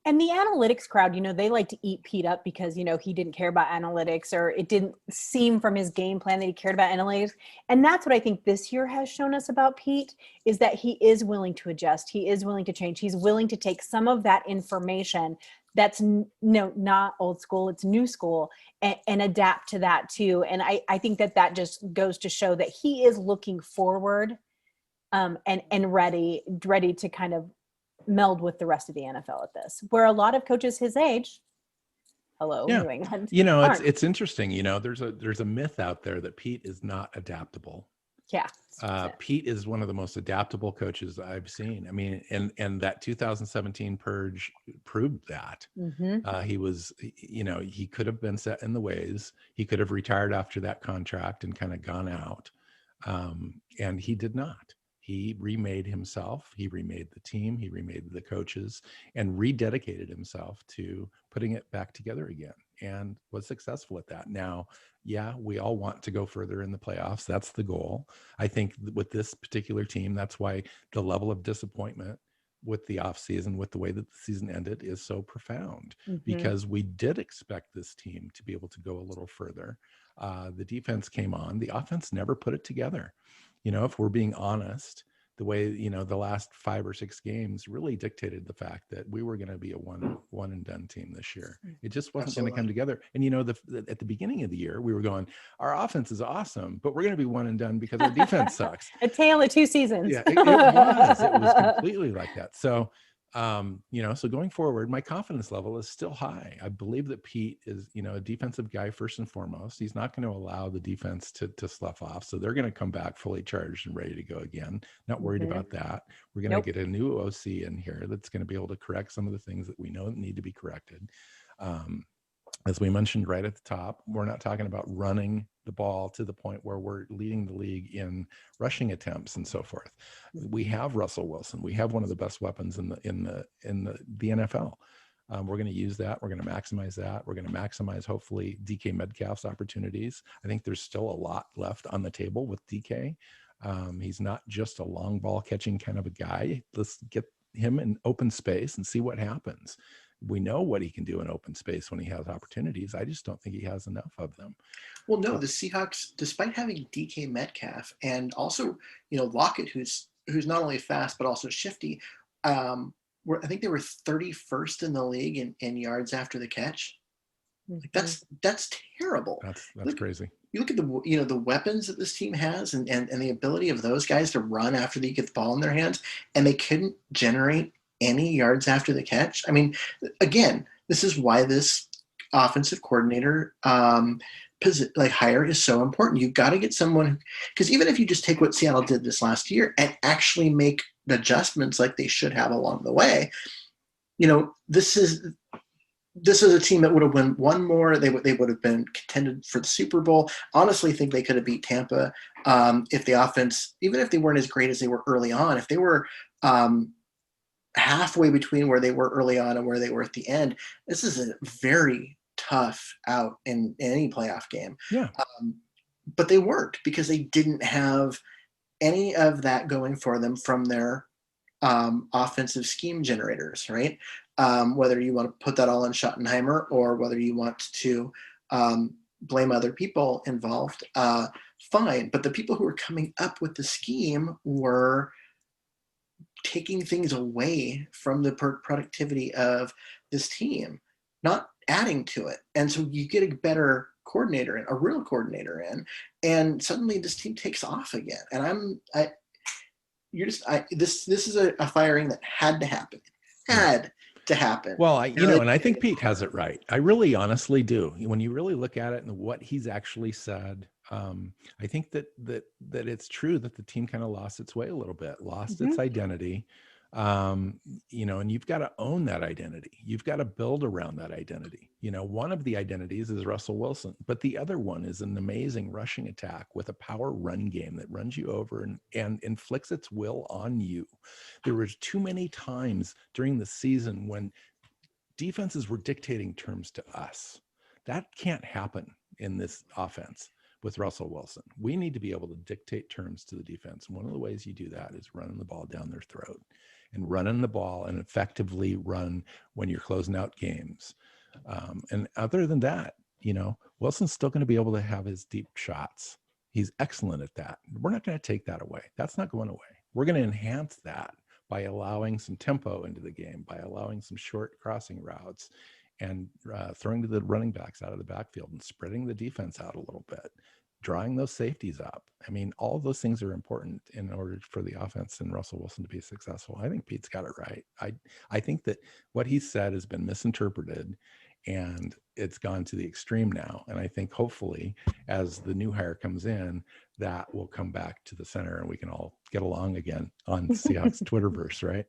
And the analytics crowd, they like to eat Pete up because, he didn't care about analytics, or it didn't seem from his game plan that he cared about analytics. And that's what I think this year has shown us about Pete, is that he is willing to adjust. He is willing to change. He's willing to take some of that information that's not old school, it's new school, and adapt to that too. And I think that just goes to show that he is looking forward and ready to kind of meld with the rest of the NFL at this, where a lot of coaches his age, New England, it's interesting. There's a myth out there that Pete is not adaptable. Yeah. Pete is one of the most adaptable coaches I've seen. I mean, and that 2017 purge proved that. He was, he could have been set in the ways. He could have retired after that contract and kind of gone out. And he did not. He remade himself, he remade the team, he remade the coaches, and rededicated himself to putting it back together again, and was successful at that. Now, we all want to go further in the playoffs. That's the goal. I think with this particular team, that's why the level of disappointment with the offseason, with the way that the season ended, is so profound, because we did expect this team to be able to go a little further. The defense came on, the offense never put it together. If we're being honest, the way, the last 5 or 6 games really dictated the fact that we were going to be a one and done team this year. It just wasn't going to come together. And, at the beginning of the year, we were going, our offense is awesome, but we're going to be one and done because our defense sucks. A tale of two seasons. Yeah, it was completely like that. So, so going forward, my confidence level is still high. I believe that Pete is, a defensive guy first and foremost. He's not going to allow the defense to slough off. So they're going to come back fully charged and ready to go again. Not worried about that. We're going to get a new OC in here that's going to be able to correct some of the things that we know that need to be corrected. As we mentioned right at the top, we're not talking about running the ball to the point where we're leading the league in rushing attempts and so forth. We have Russell Wilson. We have one of the best weapons in the NFL. We're going to use that. We're going to maximize that. We're going to maximize, hopefully, DK Metcalf's opportunities. I think there's still a lot left on the table with DK. He's not just a long ball catching kind of a guy. Let's get him in open space and see what happens. We know what he can do in open space when he has opportunities. I just don't think he has enough of them. Well, no, the Seahawks, despite having DK Metcalf and also, Lockett, who's not only fast but also shifty, I think they were 31st in the league in yards after the catch. Like that's terrible. That's crazy. You look at the weapons that this team has and the ability of those guys to run after they get the ball in their hands, and they couldn't generate any yards after the catch. I mean, again, this is why this offensive coordinator hire is so important. You've got to get someone, because even if you just take what Seattle did this last year and actually make the adjustments like they should have along the way, this is a team that would have won one more. They would have been contended for the Super Bowl. Honestly, think they could have beat Tampa if the offense, even if they weren't as great as they were early on, if they were halfway between where they were early on and where they were at the end. This is a very tough out in any playoff game. Yeah. but they weren't, because they didn't have any of that going for them from their offensive scheme generators, right? Whether you want to put that all on Schottenheimer or whether you want to blame other people involved, fine. But the people who were coming up with the scheme were taking things away from the productivity of this team, not adding to it. And so you get a better coordinator in, a real coordinator in, and suddenly this team takes off again. And this is a firing that had to happen. Had to happen. Well, and I think Pete has it right. I really honestly do. When you really look at it and what he's actually said, I think that it's true that the team kind of lost its way a little bit, lost its identity. And you've got to own that identity. You've got to build around that identity. One of the identities is Russell Wilson, but the other one is an amazing rushing attack with a power run game that runs you over and inflicts its will on you. There was too many times during the season when defenses were dictating terms to us. That can't happen in this offense with Russell Wilson. We need to be able to dictate terms to the defense. And one of the ways you do that is running the ball down their throat, and running the ball and effectively run when you're closing out games. And other than that, Wilson's still going to be able to have his deep shots. He's excellent at that. We're not going to take that away. That's not going away. We're going to enhance that by allowing some tempo into the game, by allowing some short crossing routes, and throwing to the running backs out of the backfield and spreading the defense out a little bit, drawing those safeties up. I mean, all those things are important in order for the offense and Russell Wilson to be successful. I think Pete's got it right. I think that what he said has been misinterpreted, and it's gone to the extreme now. And I think hopefully as the new hire comes in, that will come back to the center and we can all get along again on Seahawks Twitterverse, right?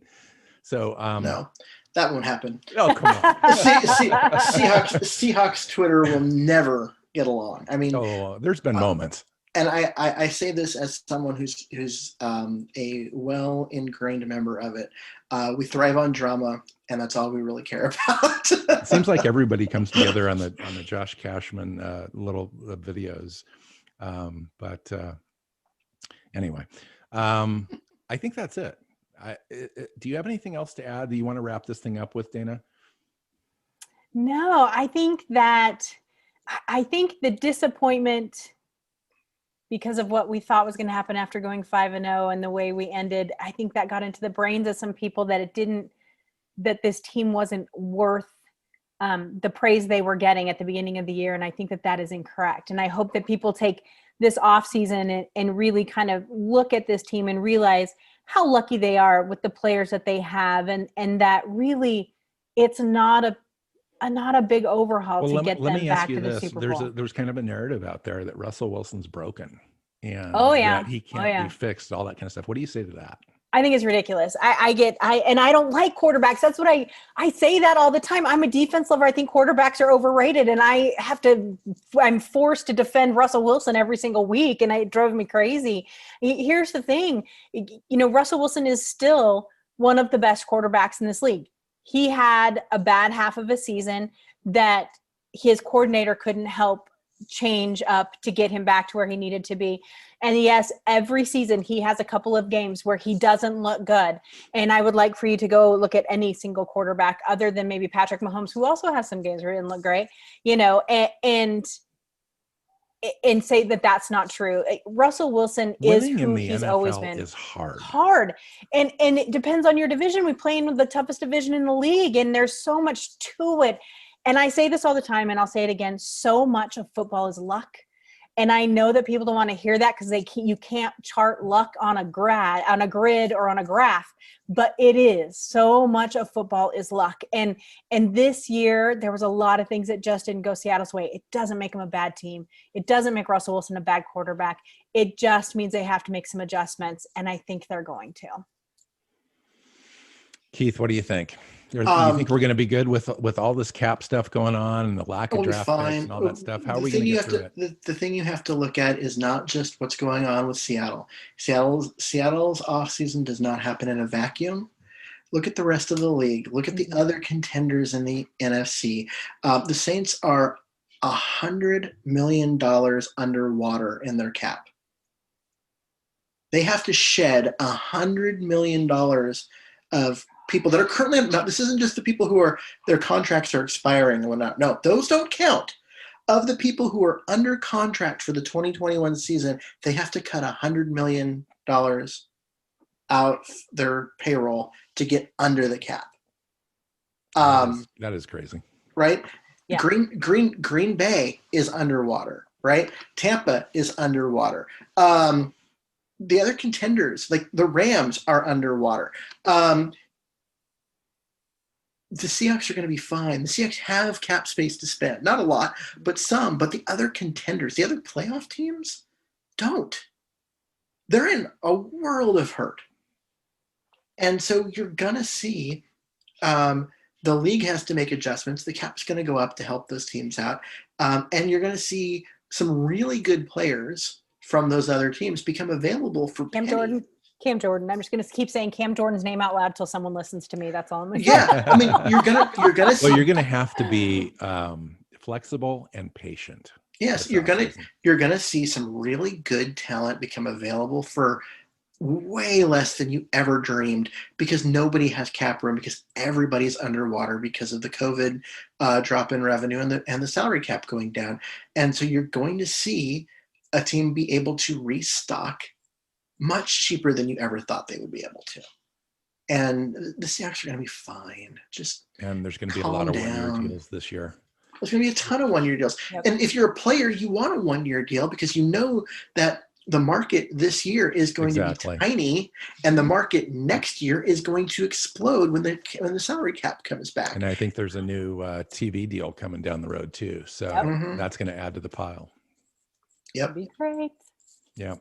So no, that won't happen. Oh, come on. Seahawks Twitter will never get along. I mean, there's been moments. And I say this as someone who's a well ingrained member of it. We thrive on drama, and that's all we really care about. It seems like everybody comes together on the Josh Cashman little videos. But anyway, I think that's it. Do you have anything else to add? Do you want to wrap this thing up with, Dana? No, I think the disappointment, because of what we thought was going to happen after going 5-0 and the way we ended, I think that got into the brains of some people that that this team wasn't worth the praise they were getting at the beginning of the year. And I think that is incorrect. And I hope that people take this off season and really kind of look at this team and realize how lucky they are with the players that they have. And that really it's not a big overhaul to get them back to the Super Bowl. There's kind of a narrative out there that Russell Wilson's broken and that he can't be fixed, all that kind of stuff. What do you say to that? I think it's ridiculous. I don't like quarterbacks. That's what I say that all the time. I'm a defense lover. I think quarterbacks are overrated, and I'm forced to defend Russell Wilson every single week, and it drove me crazy. Here's the thing. Russell Wilson is still one of the best quarterbacks in this league. He had a bad half of a season that his coordinator couldn't help change up to get him back to where he needed to be. And yes, every season he has a couple of games where he doesn't look good. And I would like for you to go look at any single quarterback other than maybe Patrick Mahomes, who also has some games where he didn't look great, and say that that's not true. Russell Wilson is who he's always been. Is hard. And it depends on your division. We play in the toughest division in the league, and there's so much to it. And I say this all the time, and I'll say it again. So much of football is luck. And I know that people don't want to hear that because you can't chart luck on a grid or on a graph, but it is. So much of football is luck. And this year there was a lot of things that just didn't go Seattle's way. It doesn't make them a bad team. It doesn't make Russell Wilson a bad quarterback. It just means they have to make some adjustments, and I think they're going to. Keith, what do you think? You think we're going to be good with all this cap stuff going on and the lack of draft picks and all that stuff? How are we going to get through it? The thing you have to look at is not just what's going on with Seattle. Seattle's offseason does not happen in a vacuum. Look at the rest of the league. Look at the other contenders in the NFC. The Saints are $100 million underwater in their cap. They have to shed $100 million of people that are currently, no, this isn't just the people who are, their contracts are expiring and whatnot. No, those don't count. Of the people who are under contract for the 2021 season, they have to cut $100 million out their payroll to get under the cap. That is crazy. Right? Yeah. Green Bay is underwater, right? Tampa is underwater. The other contenders, like the Rams, are underwater. The Seahawks are going to be fine. The Seahawks have cap space to spend. Not a lot, but some. But the other contenders, the other playoff teams, don't. They're in a world of hurt. And so you're going to see the league has to make adjustments. The cap's going to go up to help those teams out. And you're going to see some really good players from those other teams become available for Cam Jordan. I'm just going to keep saying Cam Jordan's name out loud till someone listens to me. That's all I'm going to say. Yeah, I mean, you're gonna see. Well, you're gonna have to be flexible and patient. Yes, you're gonna see some really good talent become available for way less than you ever dreamed, because nobody has cap room, because everybody's underwater because of the COVID drop in revenue and the salary cap going down. And so you're going to see a team be able to restock much cheaper than you ever thought they would be able to. And the Seahawks are going to be fine. And there's going to be a lot of one-year deals this year. There's going to be a ton of one-year deals. Yep. And if you're a player, you want a one-year deal because you know that the market this year is going to be tiny, and the market next year is going to explode when the salary cap comes back. And I think there's a new TV deal coming down the road too. So that's going to add to the pile. Yep. That'd be great. Yeah.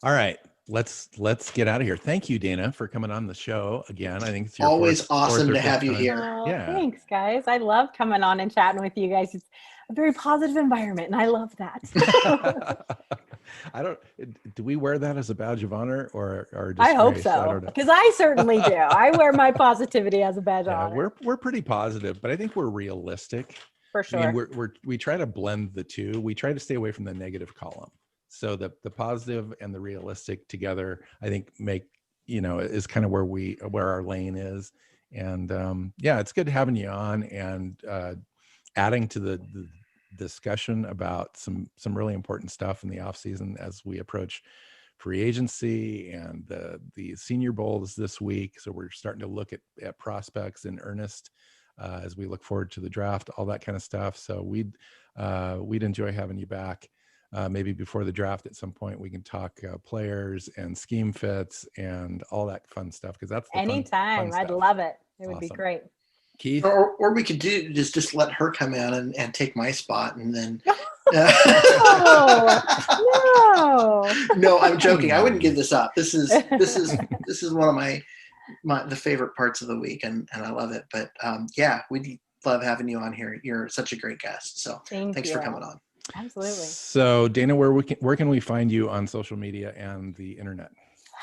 All right. Let's get out of here. Thank you, Dana, for coming on the show again. I think it's your always awesome to have you here. Oh, yeah. Thanks, guys. I love coming on and chatting with you guys. It's a very positive environment, and I love that. Do we wear that as a badge of honor or just I hope so, because I certainly do. I wear my positivity as a badge of honor. We're pretty positive, but I think we're realistic. For sure. I mean, we try to blend the two. We try to stay away from the negative column. So the positive and the realistic together, I think is kind of where our lane is. And it's good having you on and adding to the discussion about some really important stuff in the off season as we approach free agency and the Senior Bowl is this week. So we're starting to look at prospects in earnest as we look forward to the draft, all that kind of stuff. So we'd enjoy having you back. Maybe before the draft at some point we can talk players and scheme fits and all that fun stuff, because that's the anytime. fun I'd love it. It would be great. Keith, or we could do just let her come in and take my spot, and then no, no, I'm joking. I wouldn't give this up. This is one of my the favorite parts of the week, and I love it. But we'd love having you on here. You're such a great guest. So thanks for coming on. Absolutely. So Dana, where can we find you on social media and the internet?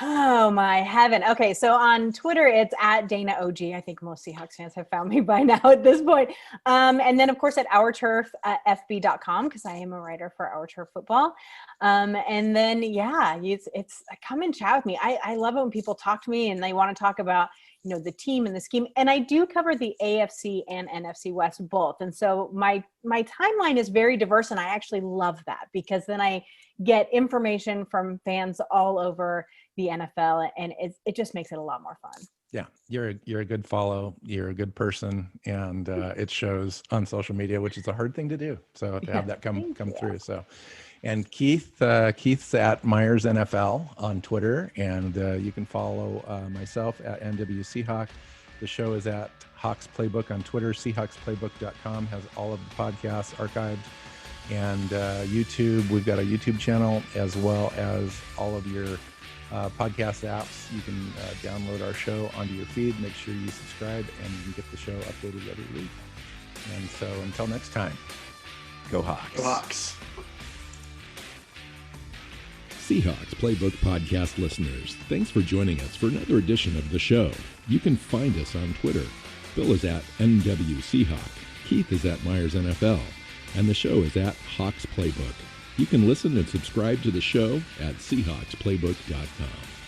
Oh my heaven. Okay. So on Twitter, it's at Dana OG. I think most Seahawks fans have found me by now at this point. And then of course at OurTurfFB.com, because I am a writer for Our Turf Football. And then, it's come and chat with me. I love it when people talk to me and they want to talk about, the team and the scheme. And I do cover the AFC and NFC West both. And so my timeline is very diverse, and I actually love that, because then I get information from fans all over the NFL, and it just makes it a lot more fun. Yeah, you're a good follow. You're a good person, and it shows on social media, which is a hard thing to do. So to have that come through. So, and Keith's at Myers NFL on Twitter, and you can follow myself at NW Seahawk. The show is at Hawks Playbook on Twitter. SeahawksPlaybook.com has all of the podcasts archived, and YouTube. We've got a YouTube channel as well as all of your podcast apps. You can download our show onto your feed. Make sure you subscribe, and you can get the show updated every week. And so until next time, go Hawks. Go Hawks. Seahawks Playbook podcast listeners, thanks for joining us for another edition of the show. You can find us on Twitter. Bill is at NW Seahawk. Keith is at Myers NFL. and the show is at Hawks Playbook. You can listen and subscribe to the show at SeahawksPlaybook.com.